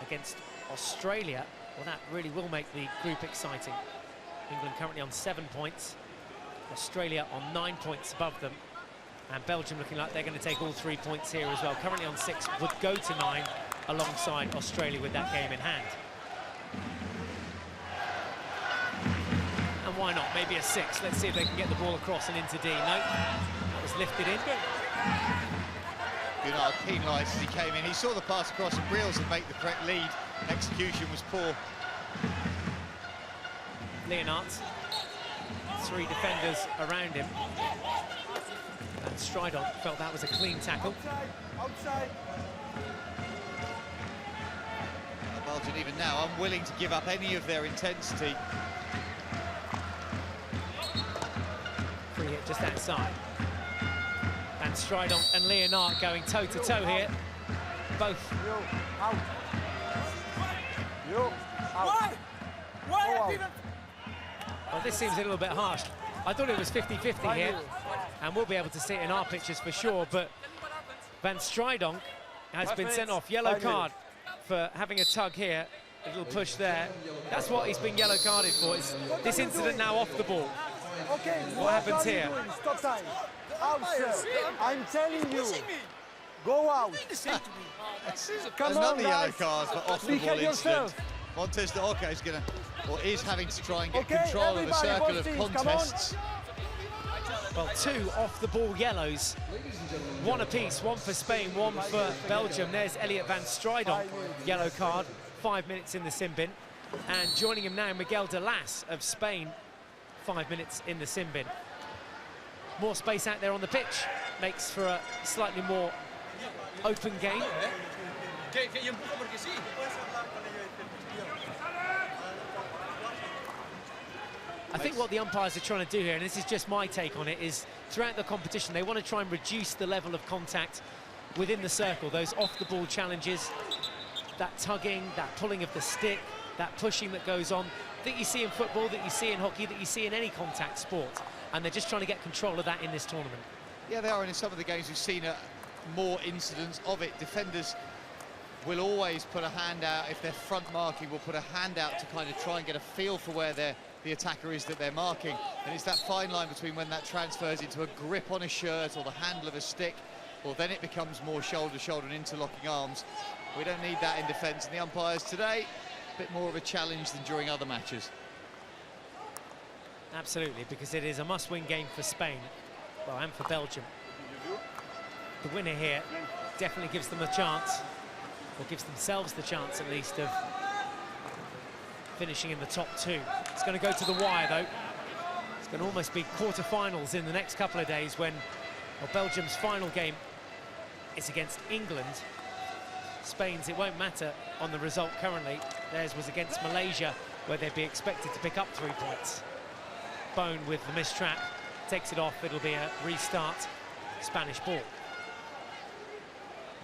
against Australia, well, that really will make the group exciting. England currently on 7 points, Australia on 9 points above them, and Belgium looking like they're going to take all 3 points here as well. Currently on 6, would go to 9 alongside Australia with that game in hand. And why not? Maybe a 6. Let's see if they can get the ball across and into D. No, that was lifted in. Gunnar penalised as he came in. He saw the pass across and Briels had made the correct lead. Execution was poor. Leonard, 3 defenders around him. And Stridon felt that was a clean tackle. Outside. Belgium even now unwilling to give up any of their intensity. Free hit just outside. And Stridon and Leonard going toe-to-toe here. Both. Out. Out. Why? Well, this seems a little bit harsh. I thought it was 50-50 here, and we'll be able to see it in our pictures for sure, but Van Stridonk has been sent off. Yellow card for having a tug here. A little push there. That's what he's been yellow carded for. It's this incident now off the ball. Okay, what happens here? Stop time. Out, sir. I'm telling you. Go out. Come on, another yellow card for off the ball incident. Montes de Oca is going to, or is having to try and get control of the circle of contests. Well, 2 off-the-ball yellows, 1 apiece, 1 for Spain, 1 for Belgium. There's Elliot Van Stridonk, yellow card, 5 minutes in the sin bin. And joining him now, Miguel de Las of Spain, 5 minutes in the sin bin. More space out there on the pitch, makes for a slightly more open game. I think what the umpires are trying to do here, and this is just my take on it, is throughout the competition they want to try and reduce the level of contact within the circle. Those off-the-ball challenges, that tugging, that pulling of the stick, that pushing that goes on, that you see in football, that you see in hockey, that you see in any contact sport. And they're just trying to get control of that in this tournament. Yeah, they are, and in some of the games we've seen more incidents of it. Defenders will always put a hand out. If they're front marking, will put a hand out to kind of try and get a feel for where the attacker is that they're marking. And it's that fine line between when that transfers into a grip on a shirt or the handle of a stick, or then it becomes more shoulder-to-shoulder and interlocking arms. We don't need that in defence, and the umpires today, a bit more of a challenge than during other matches. Absolutely, because it is a must-win game for Spain, well, and for Belgium. The winner here definitely gives them a chance, or gives themselves the chance at least, of finishing in the top 2. It's going to go to the wire though. It's going to almost be quarter-finals in the next couple of days when Belgium's final game is against England. Spain's, it won't matter on the result currently. Theirs was against Malaysia, where they'd be expected to pick up 3 points. Bone with the missed trap, takes it off, it'll be a restart, Spanish ball.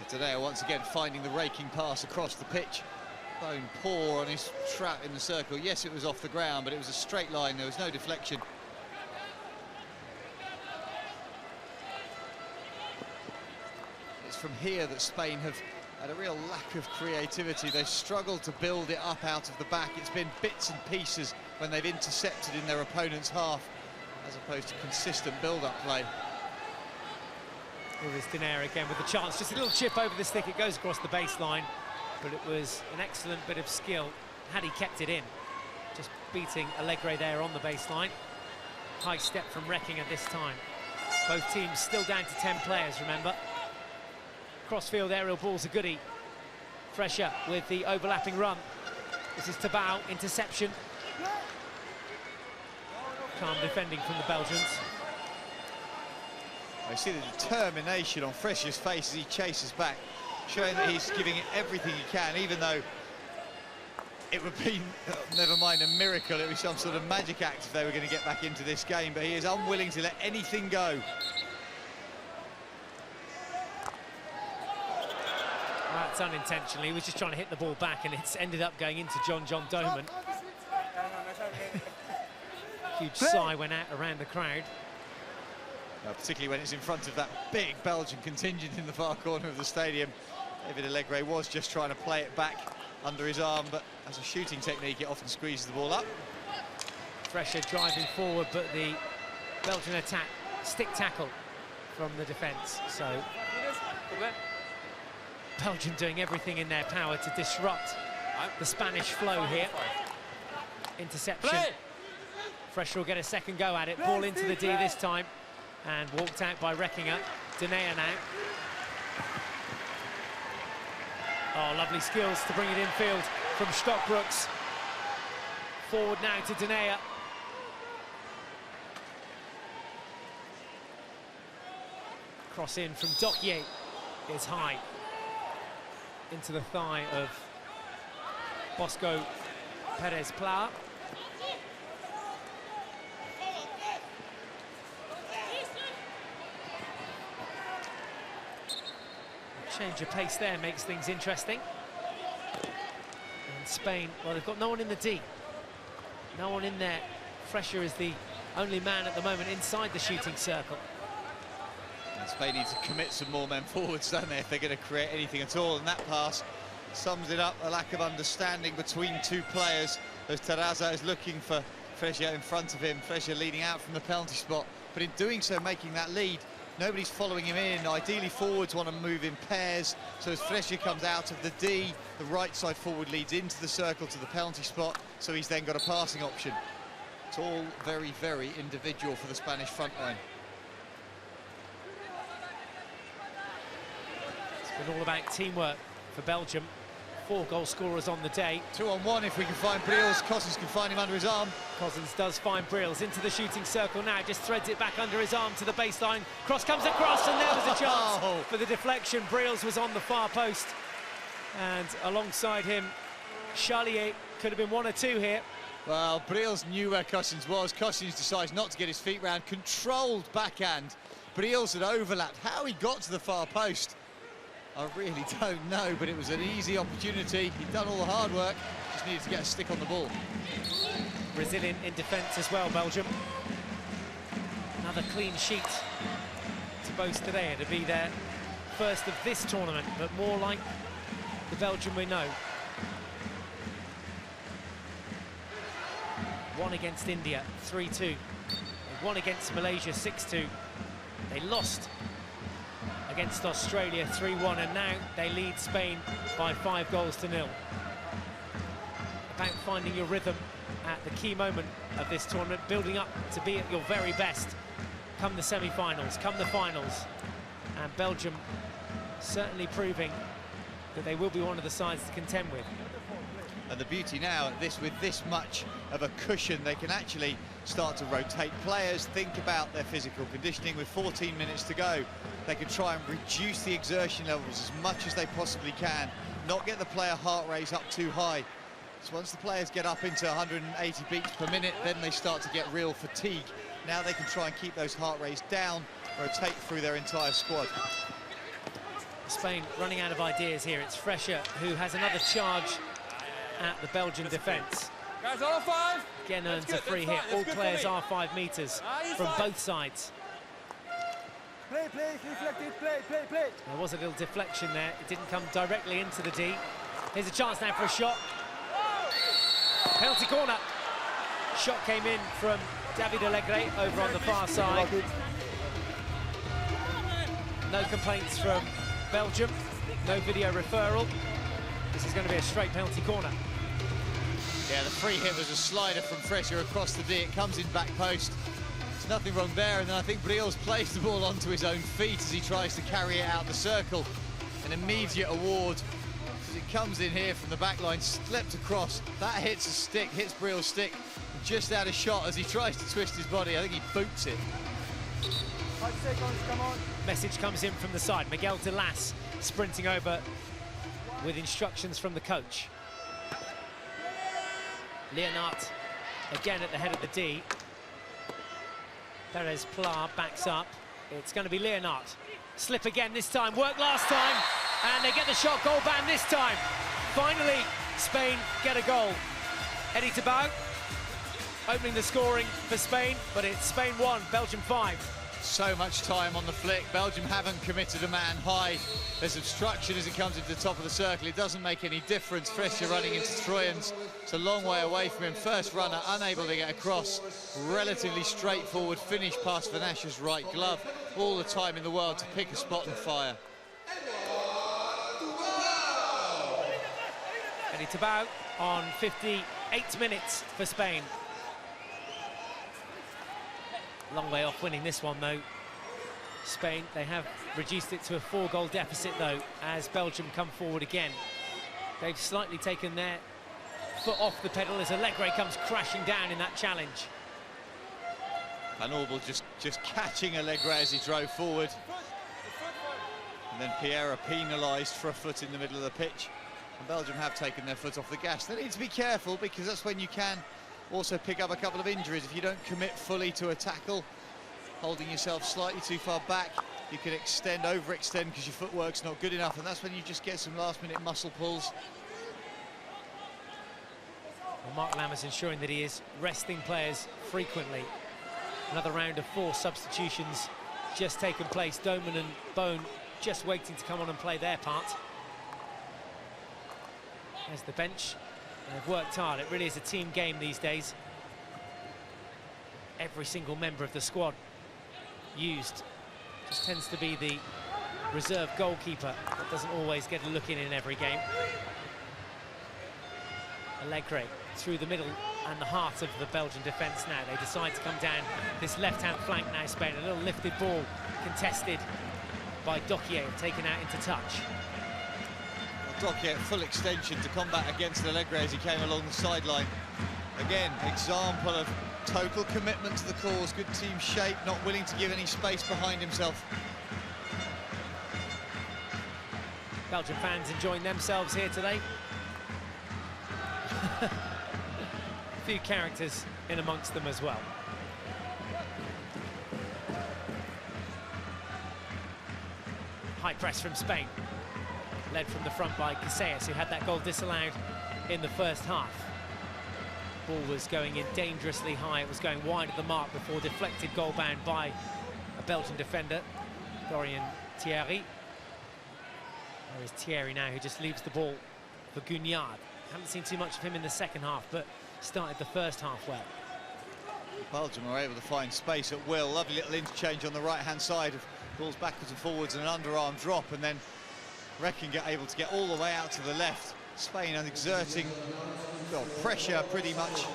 Today, once again, finding the raking pass across the pitch. Bone poor on his trap in the circle. Yes, it was off the ground, but it was a straight line, there was no deflection. It's from here that Spain have had a real lack of creativity. They've struggled to build it up out of the back. It's been bits and pieces when they've intercepted in their opponent's half, as opposed to consistent build-up play. Here is Dinaire again with the chance. Just a little chip over the stick. It goes across the baseline, but it was an excellent bit of skill had he kept it in. Just beating Alegre there on the baseline. High step from Recking at this time. Both teams still down to 10 players, remember. Crossfield aerial ball's a goodie. Fresher with the overlapping run. This is Tabao, interception. Calm defending from the Belgians. I see the determination on Fresher's face as he chases back, showing that he's giving it everything he can, even though it would be, never mind a miracle, it would be some sort of magic act if they were going to get back into this game, but he is unwilling to let anything go. That's unintentionally, he was just trying to hit the ball back, and it's ended up going into John Doman. Huge sigh went out around the crowd. Particularly when it's in front of that big Belgian contingent in the far corner of the stadium. David Alegre was just trying to play it back under his arm, but as a shooting technique, it often squeezes the ball up. Fresher driving forward, but the Belgian attack, stick tackle from the defence. So Belgium doing everything in their power to disrupt the Spanish flow here. Interception. Fresher will get a second go at it. Ball into the D this time. And walked out by Reckinger. Dinaire now. Oh, lovely skills to bring it infield from Stockbrooks. Forward now to Dinaire. Cross in from Dokier is high. Into the thigh of Bosco Perez-Pla. Change of pace there makes things interesting. And Spain, well, they've got no one in the D. No one in there. Fresher is the only man at the moment inside the shooting circle. And Spain need to commit some more men forwards, don't they, if they're going to create anything at all. And that pass sums it up, a lack of understanding between two players, as Terraza is looking for Fresher in front of him, Fresher leading out from the penalty spot. But in doing so, making that lead, nobody's following him in. Ideally, forwards want to move in pairs. So as Fresher comes out of the D, the right side forward leads into the circle to the penalty spot. So he's then got a passing option. It's all very, very individual for the Spanish front line. It's been all about teamwork for Belgium. 4 goal scorers on the day. 2-on-1 if we can find Briels. Cousins can find him under his arm. Cousins does find Briels into the shooting circle now, just threads it back under his arm to the baseline. Cross comes across, and there was a chance for the deflection. Briels was on the far post, and alongside him, Charlier. Could have been 1 or 2 here. Well, Briels knew where Cousins was. Cousins decides not to get his feet round. Controlled backhand. Briels had overlapped. How he got to the far post, I really don't know, but it was an easy opportunity. He'd done all the hard work, just needed to get a stick on the ball. Brazilian in defence as well, Belgium. Another clean sheet to boast today. To be their first of this tournament, but more like the Belgium we know. 1 against India, 3-2. They won against Malaysia, 6-2. They lost against Australia 3-1, and now they lead Spain by 5 goals to 0. About finding your rhythm at the key moment of this tournament, building up to be at your very best come the semi-finals, come the finals, and Belgium certainly proving that they will be one of the sides to contend with. And the beauty now, with this much of a cushion, they can actually start to rotate players, think about their physical conditioning. With 14 minutes to go, they can try and reduce the exertion levels as much as they possibly can, not get the player heart rate up too high. So once the players get up into 180 beats per minute, then they start to get real fatigue. Now they can try and keep those heart rates down, rotate through their entire squad. Spain running out of ideas here. It's Fresher who has another charge at the Belgian defence. Guys, all 5. Again earns a free hit. All players are 5 metres from both sides. Play, reflected, play. There was a little deflection there. It didn't come directly into the D. Here's a chance now for a shot. Penalty corner. Shot came in from David Allegre over on the far side. No complaints from Belgium. No video referral. This is going to be a straight penalty corner. Yeah, the free hit was a slider from Fresher across the D. It comes in back post. There's nothing wrong there, and then I think Brios plays the ball onto his own feet as he tries to carry it out the circle. An immediate award as it comes in here from the back line, slipped across. That hits a stick, hits Brios' stick, just out of shot as he tries to twist his body. I think he boots it. 5 seconds, come on. Message comes in from the side. Miguel de Las sprinting over with instructions from the coach. Leonard again at the head of the D. Perez Pla backs up. It's going to be Leonard. Slip again this time, work last time, and they get the shot goal ban this time. Finally, Spain get a goal. Eddie Tabau opening the scoring for Spain, but it's Spain 1, Belgium 5. So much time on the flick. Belgium haven't committed a man high. There's obstruction as it comes into the top of the circle. It doesn't make any difference. Fresher running into Troyens. It's a long way away from him. First runner unable to get across. Relatively straightforward finish past Vanash's right glove. All the time in the world to pick a spot and fire. Eddie Tabau on 58 minutes for Spain. Long way off winning this one, though. Spain, they have reduced it to a 4-goal deficit, though, as Belgium come forward again. They've slightly taken their foot off the pedal as Allegre comes crashing down in that challenge. Van Orbel just catching Allegre as he drove forward. And then Piera penalised for a foot in the middle of the pitch. And Belgium have taken their foot off the gas. They need to be careful, because that's when you can also pick up a couple of injuries. If you don't commit fully to a tackle, holding yourself slightly too far back, you can overextend because your footwork's not good enough, and that's when you just get some last-minute muscle pulls. Well, Mark Lammers ensuring that he is resting players frequently. Another round of 4 substitutions just taken place. Doman and Bone just waiting to come on and play their part. There's the bench. They've worked hard. It really is a team game these days. Every single member of the squad used. Just tends to be the reserve goalkeeper that doesn't always get a look in every game. Allegre through the middle and the heart of the Belgian defence now. They decide to come down this left-hand flank now, Spain. A little lifted ball contested by Dokier, taken out into touch. Dokier at full extension to combat against Allegre as he came along the sideline. Again, example of total commitment to the cause, good team shape, not willing to give any space behind himself. Belgian fans enjoying themselves here today. A few characters in amongst them as well. High press from Spain. Led from the front by Casillas, who had that goal disallowed in the first half. Ball was going in dangerously high. It was going wide of the mark before deflected goal bound by a Belgian defender, Dorian Thierry. There is Thierry now, who just leaves the ball for Guignard. Haven't seen too much of him in the second half, but started the first half well. Belgium are able to find space at will. Lovely little interchange on the right-hand side of balls backwards and forwards and an underarm drop, and then Reckon able to get all the way out to the left. Spain exerting pressure pretty much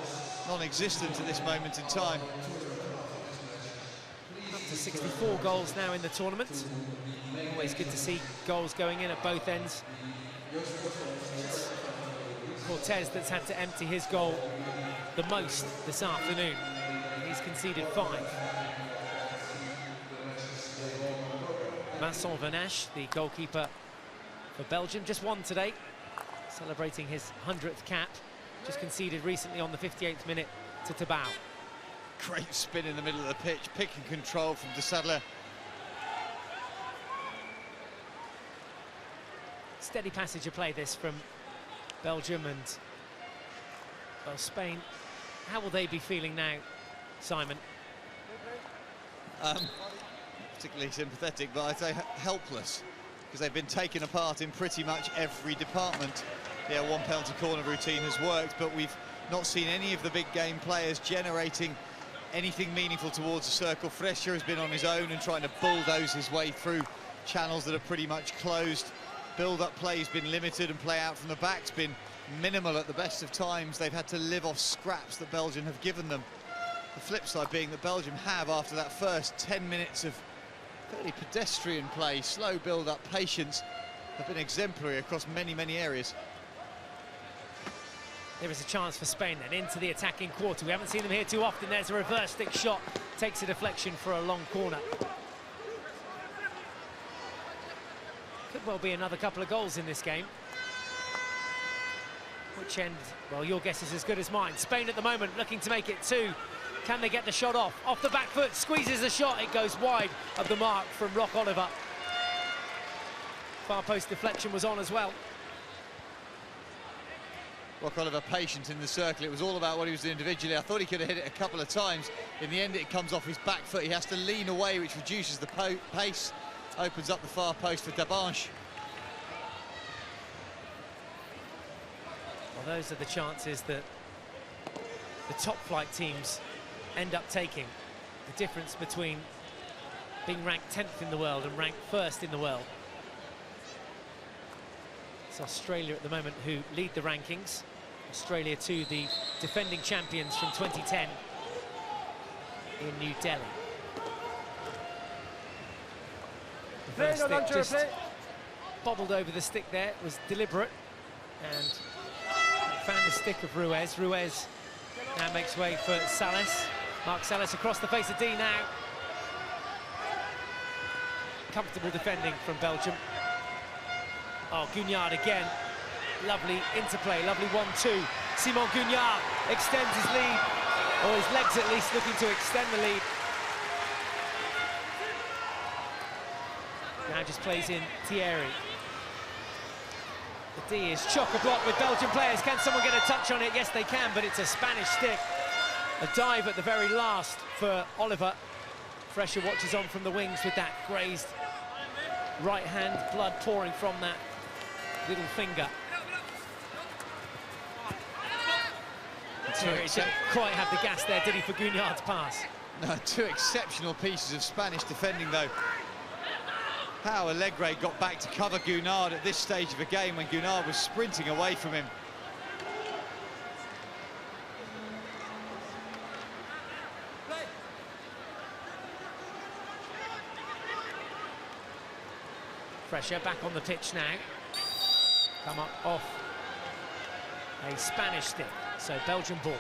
non-existent at this moment in time. Up to 64 goals now in the tournament. Always good to see goals going in at both ends. It's Cortez that's had to empty his goal the most this afternoon. He's conceded 5. Vincent Vanache, the goalkeeper for Belgium, just 1 today. celebrating his 100th cap, just conceded recently on the 58th minute to Tabao. Great spin in the middle of the pitch, pick and control from De Sadler. Steady passage of play this from Belgium, and well, Spain, how will they be feeling now, Simon? Particularly sympathetic, but I'd say helpless, because they've been taken apart in pretty much every department. Yeah, one penalty corner routine has worked, but we've not seen any of the big game players generating anything meaningful towards the circle. Fresher has been on his own and trying to bulldoze his way through channels that are pretty much closed. Build-up play's been limited, and play out from the back's been minimal at the best of times. They've had to live off scraps that Belgium have given them. The flip side being that Belgium have, after that first 10 minutes of fairly pedestrian play, slow build-up, patience, have been exemplary across many, many areas. There is a chance for Spain then into the attacking quarter. We haven't seen them here too often. There's a reverse stick shot, takes a deflection for a long corner. Could well be another couple of goals in this game. Which end, well, your guess is as good as mine. Spain at the moment looking to make it 2. Can they get the shot off? Off the back foot, squeezes the shot. It goes wide of the mark from Rock Oliver. Far post deflection was on as well. Rock Oliver patient in the circle. It was all about what he was doing individually. I thought he could have hit it a couple of times. In the end, it comes off his back foot. He has to lean away, which reduces the pace. Opens up the far post for Dabanche. Well, those are the chances that the top flight teams end up taking. The difference between being ranked 10th in the world and ranked 1st in the world. It's Australia at the moment who lead the rankings. Australia too, the defending champions from 2010 in New Delhi. The first stick just bobbled over the stick there. It was deliberate and found the stick of Ruiz. Ruiz now makes way for Salas. Mark Salas across the face of D now. Comfortable defending from Belgium. Oh, Guignard again. Lovely interplay, lovely 1-2. Simon Guignard extends his lead, or his legs at least, looking to extend the lead. Now just plays in Thierry. The D is chock-a-block with Belgian players. Can someone get a touch on it? Yes, they can, but it's a Spanish stick. A dive at the very last for Oliver. Fresher watches on from the wings with that grazed right hand, blood pouring from that little finger. Thierry didn't quite have the gas there, did he, for Guignard's pass? No, 2 exceptional pieces of Spanish defending, though. How Alegre got back to cover Guignard at this stage of the game when Guignard was sprinting away from him. Fresher back on the pitch now. Come up off a Spanish stick, so Belgian ball.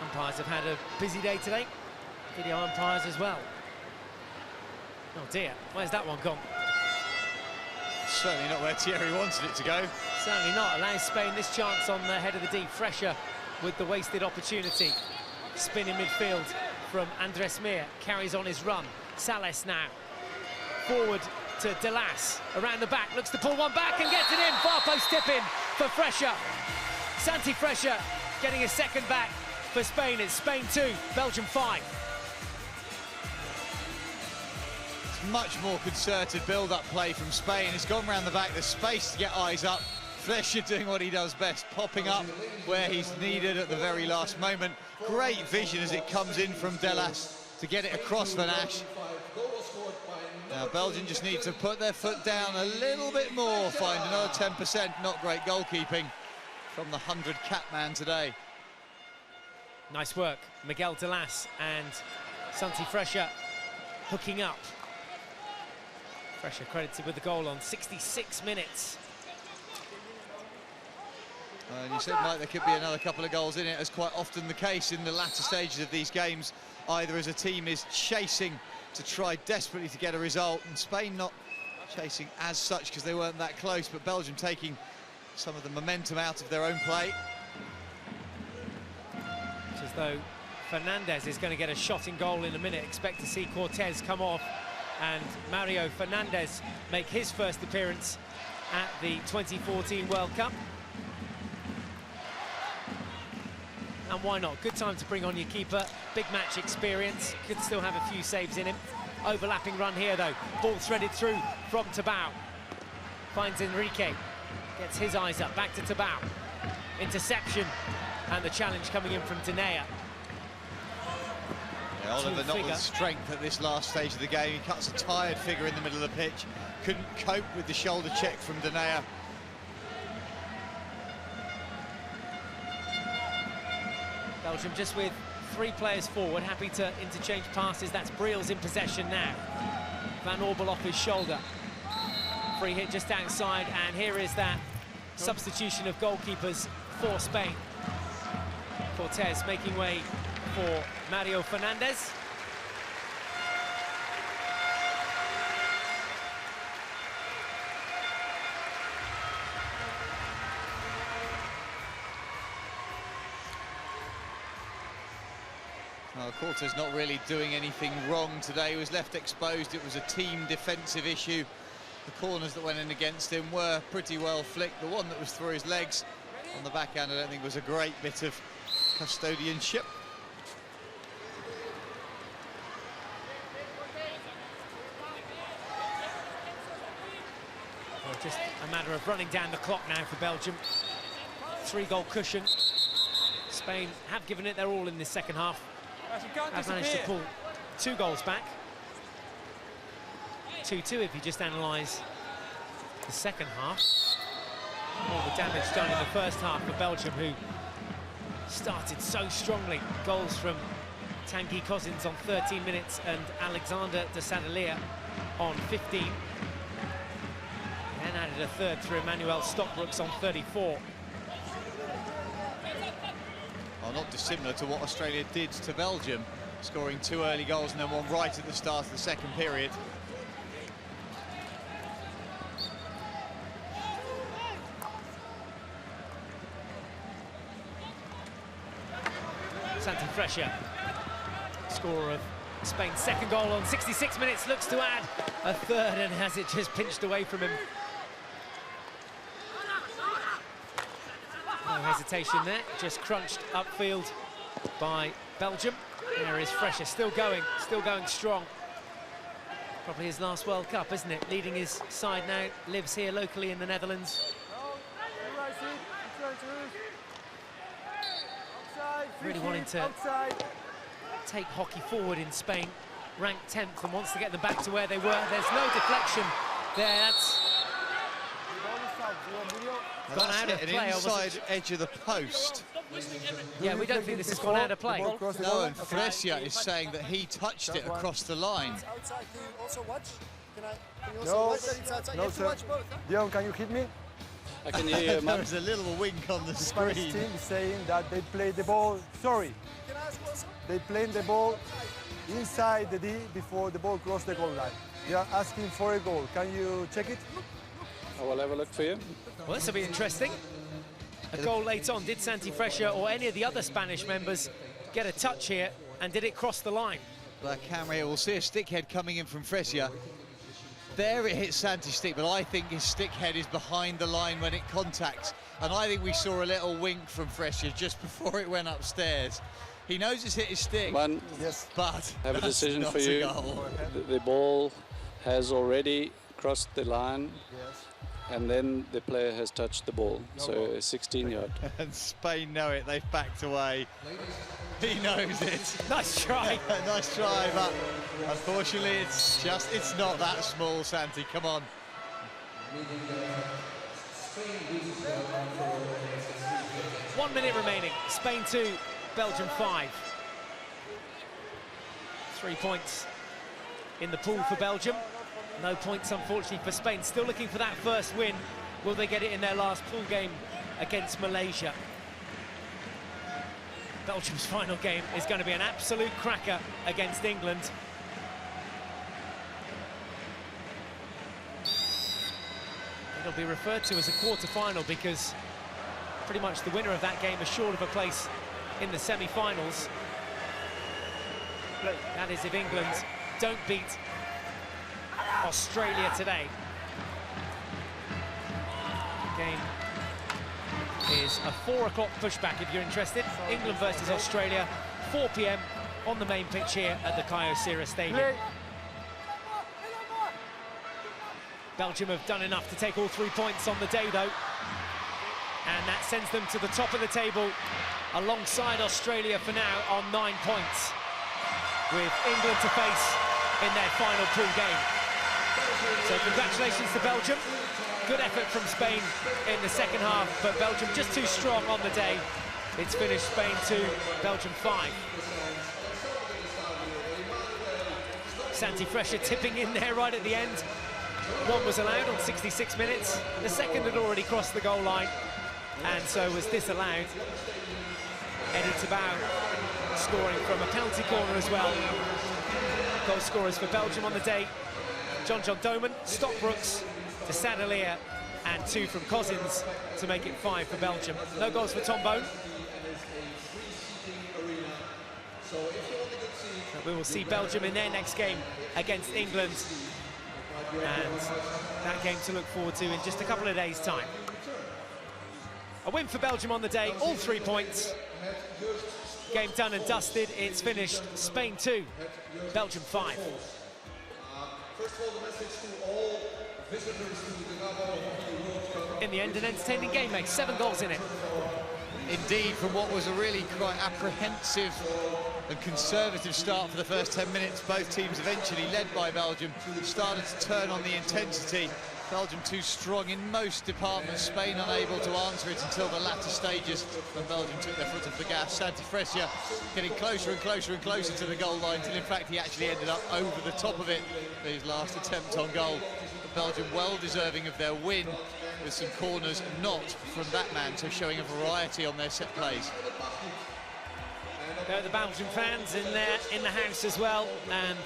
Umpires have had a busy day today. Video umpires as well. Oh dear, where's that one gone? Certainly not where Thierry wanted it to go. Certainly not. Allows Spain this chance on the head of the D. Fresher with the wasted opportunity. Spin in midfield from Andres Meer. Carries on his run. Salas now. Forward to Delas. Around the back. Looks to pull one back and gets it in. Far post tip in for Fresher. Santi Fresher getting a second back for Spain. It's Spain 2, Belgium 5. Much more concerted build-up play from Spain. It's gone round the back. There's space to get eyes up. Fresher doing what he does best, popping up where he's needed at the very last moment. Great vision as it comes in from Delas to get it across Van Asch. Now Belgium just need to put their foot down a little bit more, find another 10%. Not great goalkeeping from the 100 cap man today. Nice work, Miguel Delas and Santi Fresher hooking up. Fresher credited with the goal on 66 minutes. And you said, Mike, there could be another couple of goals in it, as quite often the case in the latter stages of these games, either as a team is chasing to try desperately to get a result, and Spain not chasing as such because they weren't that close, but Belgium taking some of the momentum out of their own play. It's as though Fernandez is going to get a shot in goal in a minute. Expect to see Cortez come off and Mario Fernandez make his first appearance at the 2014 World Cup. And why not? Good time to bring on your keeper. Big match experience. Could still have a few saves in him. Overlapping run here, though. Ball threaded through from Tabau. Finds Enrique. Gets his eyes up. Back to Tabau. Interception. And the challenge coming in from Denea. Yeah, Oliver not with strength at this last stage of the game. He cuts a tired figure in the middle of the pitch. Couldn't cope with the shoulder check from Denea. Belgium just with 3 players forward, happy to interchange passes. That's Briel's in possession now. Van Orbel off his shoulder. Free hit just outside, and here is that substitution of goalkeepers for Spain. Cortez making way for Mario Fernandez. Well, Cortez not really doing anything wrong today. He was left exposed. It was a team defensive issue. The corners that went in against him were pretty well flicked. The one that was through his legs on the backhand, I don't think was a great bit of custodianship. Well, just a matter of running down the clock now for Belgium. 3-goal cushion. Spain have given it their all in this second half. Have managed to pull 2 goals back. 2-2 if you just analyse the second half. All the damage done in the first half for Belgium, who started so strongly. Goals from Tanguy Cousins on 13 minutes and Alexander de Sadalier on 15. Then added a third through Emmanuel Stockbrooks on 34. Well, not dissimilar to what Australia did to Belgium, scoring 2 early goals and then one right at the start of the second period. Santi Fresha, scorer of Spain's second goal on 66 minutes, looks to add a third and has it just pinched away from him. No hesitation there, just crunched upfield by Belgium. There is Fresha, still going strong. Probably his last World Cup, isn't it? Leading his side now, lives here locally in the Netherlands. Really wanting to take hockey forward in Spain, ranked 10th, and wants to get them back to where they were. There's no deflection there. That's gone out of play. An inside edge of the post. Yeah, we don't think this has gone out of play. No, and Fresha is saying that he touched it across the line. Outside, can you also watch? Can you also watch that it's outside? You have to watch both, huh? Dion, can you hit me? I can hear you, There was a little wink on the Spanish screen. team is saying that they play the ball, sorry, Can I ask also? they play the ball inside the D before the ball crossed the goal line. They are asking for a goal. Can you check it? I will have a look for you. Well, this will be interesting. A goal late on. Did Santi Fresha or any of the other Spanish members get a touch here, and did it cross the line? Black camera here, we'll see a stick head coming in from Fresha. There it hits Santi's stick, but I think his stick head is behind the line when it contacts. And I think we saw a little wink from Fresha just before it went upstairs. He knows it's hit his stick, Yes. but I have a that's decision not for a you. goal. The ball has already crossed the line, and then the player has touched the ball. So a 16-yard. And Spain know it, they've backed away. He knows it. Nice try. Nice try, but unfortunately it's not that small, Santi, come on. 1 minute remaining. Spain 2, Belgium 5. 3 points in the pool for Belgium. No points, unfortunately, for Spain. Still looking for that first win. Will they get it in their last pool game against Malaysia? Belgium's final game is going to be an absolute cracker against England. It'll be referred to as a quarter-final because pretty much the winner of that game is short of a place in the semi-finals. That is if England don't beat Australia today. The game is a 4 o'clock pushback if you're interested. England versus Australia, 4 p.m. on the main pitch here at the Kyocera Stadium. Belgium have done enough to take all 3 points on the day, though. And that sends them to the top of the table alongside Australia for now on 9 points, with England to face in their final pool game. So congratulations to Belgium. Good effort from Spain in the second half, but Belgium just too strong on the day. It's finished Spain 2, Belgium 5. Santi Fresha tipping in there right at the end. One was allowed on 66 minutes. The second had already crossed the goal line, and so was disallowed. Eddie Tabau scoring from a penalty corner as well. Goal scorers for Belgium on the day: John Doman, Stock Brooks, to Sadalier, and 2 from Cousins to make it 5 for Belgium. No goals for Tom Bone. But we will see Belgium in their next game against England, and that game to look forward to in just a couple of days' time. A win for Belgium on the day, all 3 points. Game done and dusted. It's finished Spain 2, Belgium 5. First of all, the message to all visitors to the Rabobank. In the end, an entertaining game, mate. 7 goals in it. Indeed, from what was a really quite apprehensive and conservative start for the first 10 minutes, both teams eventually, led by Belgium, started to turn on the intensity. Belgium too strong in most departments, Spain unable to answer it until the latter stages when Belgium took their foot off the gas. Santi Fresha getting closer and closer and closer to the goal line, until in fact he actually ended up over the top of it, his last attempt on goal. But Belgium well deserving of their win, with some corners not from that man, so showing a variety on their set plays. There are the Belgian fans in the house as well, and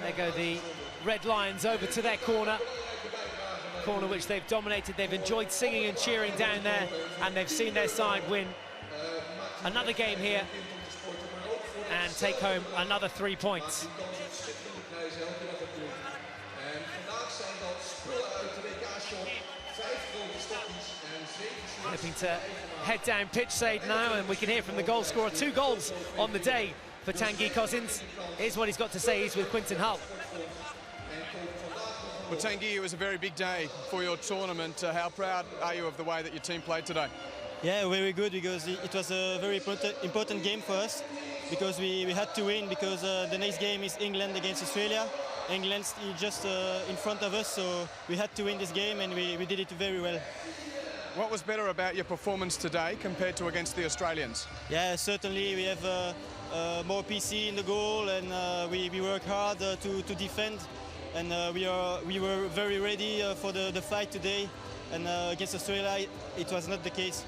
there go the Red Lions over to their corner which they've dominated. They've enjoyed singing and cheering down there, and they've seen their side win another game here and take home another 3 points. Hoping to head down pitch side now, and we can hear from the goal scorer. 2 goals on the day for Tanguy Cousins. Here's what he's got to say. He's with Quinton Hull. Well, Tanguy, it was a very big day for your tournament. How proud are you of the way that your team played today? Yeah, very good, because it was a very important game for us, because we had to win, because the next game is England against Australia. England is just in front of us, so we had to win this game, and we did it very well. What was better about your performance today compared to against the Australians? Yeah, certainly we have more PC in the goal, and we work hard to defend, and we were very ready for the fight today, and against Australia it was not the case.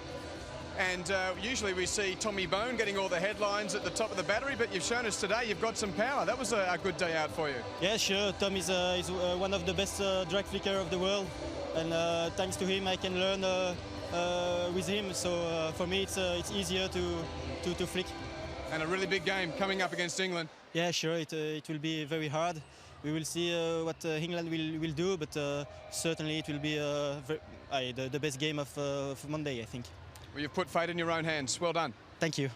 And usually we see Tommy Bone getting all the headlines at the top of the battery, but you've shown us today you've got some power. That was a good day out for you. Yeah, sure. Tom is one of the best drag flicker of the world, and thanks to him I can learn with him. So for me it's easier to flick. And a really big game coming up against England. Yeah, sure. It will be very hard. We will see what England will do, but certainly it will be the best game of Monday, I think. Well, you've put fate in your own hands. Well done. Thank you.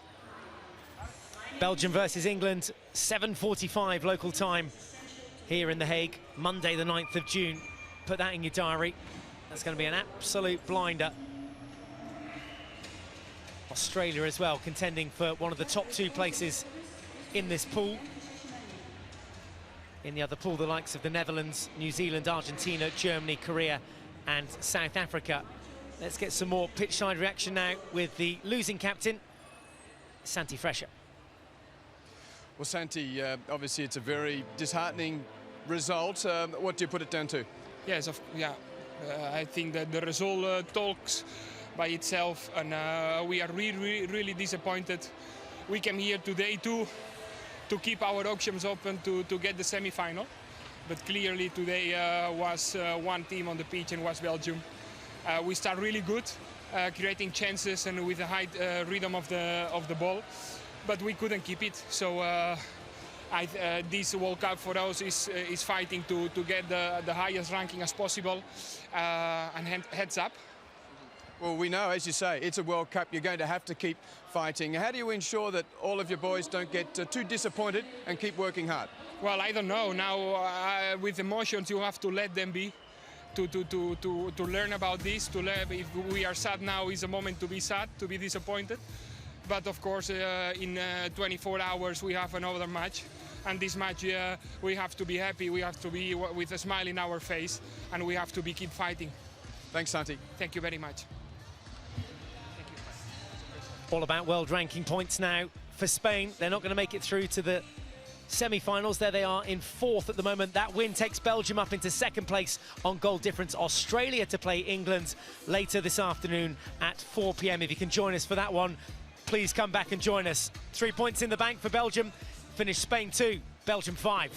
Belgium versus England, 7:45 local time here in The Hague, Monday the 9th of June. Put that in your diary. That's going to be an absolute blinder. Australia as well, contending for one of the top 2 places in this pool. In the other pool, the likes of the Netherlands, New Zealand, Argentina, Germany, Korea and South Africa. Let's get some more pitch-side reaction now with the losing captain, Santi Fresha. Well, Santi, obviously it's a very disheartening result. What do you put it down to? Yes, I think that the result talks by itself, and we are really disappointed. We came here today to keep our options open to get the semi-final, but clearly today was one team on the pitch and was Belgium. We start really good, creating chances and with a high rhythm of the ball, but we couldn't keep it. So this World Cup for us is fighting to get the highest ranking as possible, and heads up. Well, we know, as you say, it's a World Cup. You're going to have to keep fighting. How do you ensure that all of your boys don't get too disappointed and keep working hard? Well, I don't know. Now, with emotions, you have to let them be. To learn about this, to learn if we are sad now is a moment to be sad, to be disappointed. But of course, in 24 hours we have another match, and this match we have to be happy. We have to be with a smile in our face, and we have to keep fighting. Thanks, Santi. Thank you very much. All about world ranking points now for Spain. They're not going to make it through to the semi-finals. There they are in 4th at the moment. That win takes Belgium up into 2nd place on goal difference. Australia to play England later this afternoon at 4 p.m. If you can join us for that one, please come back and join us. 3 points in the bank for Belgium. Finish Spain 2, Belgium 5.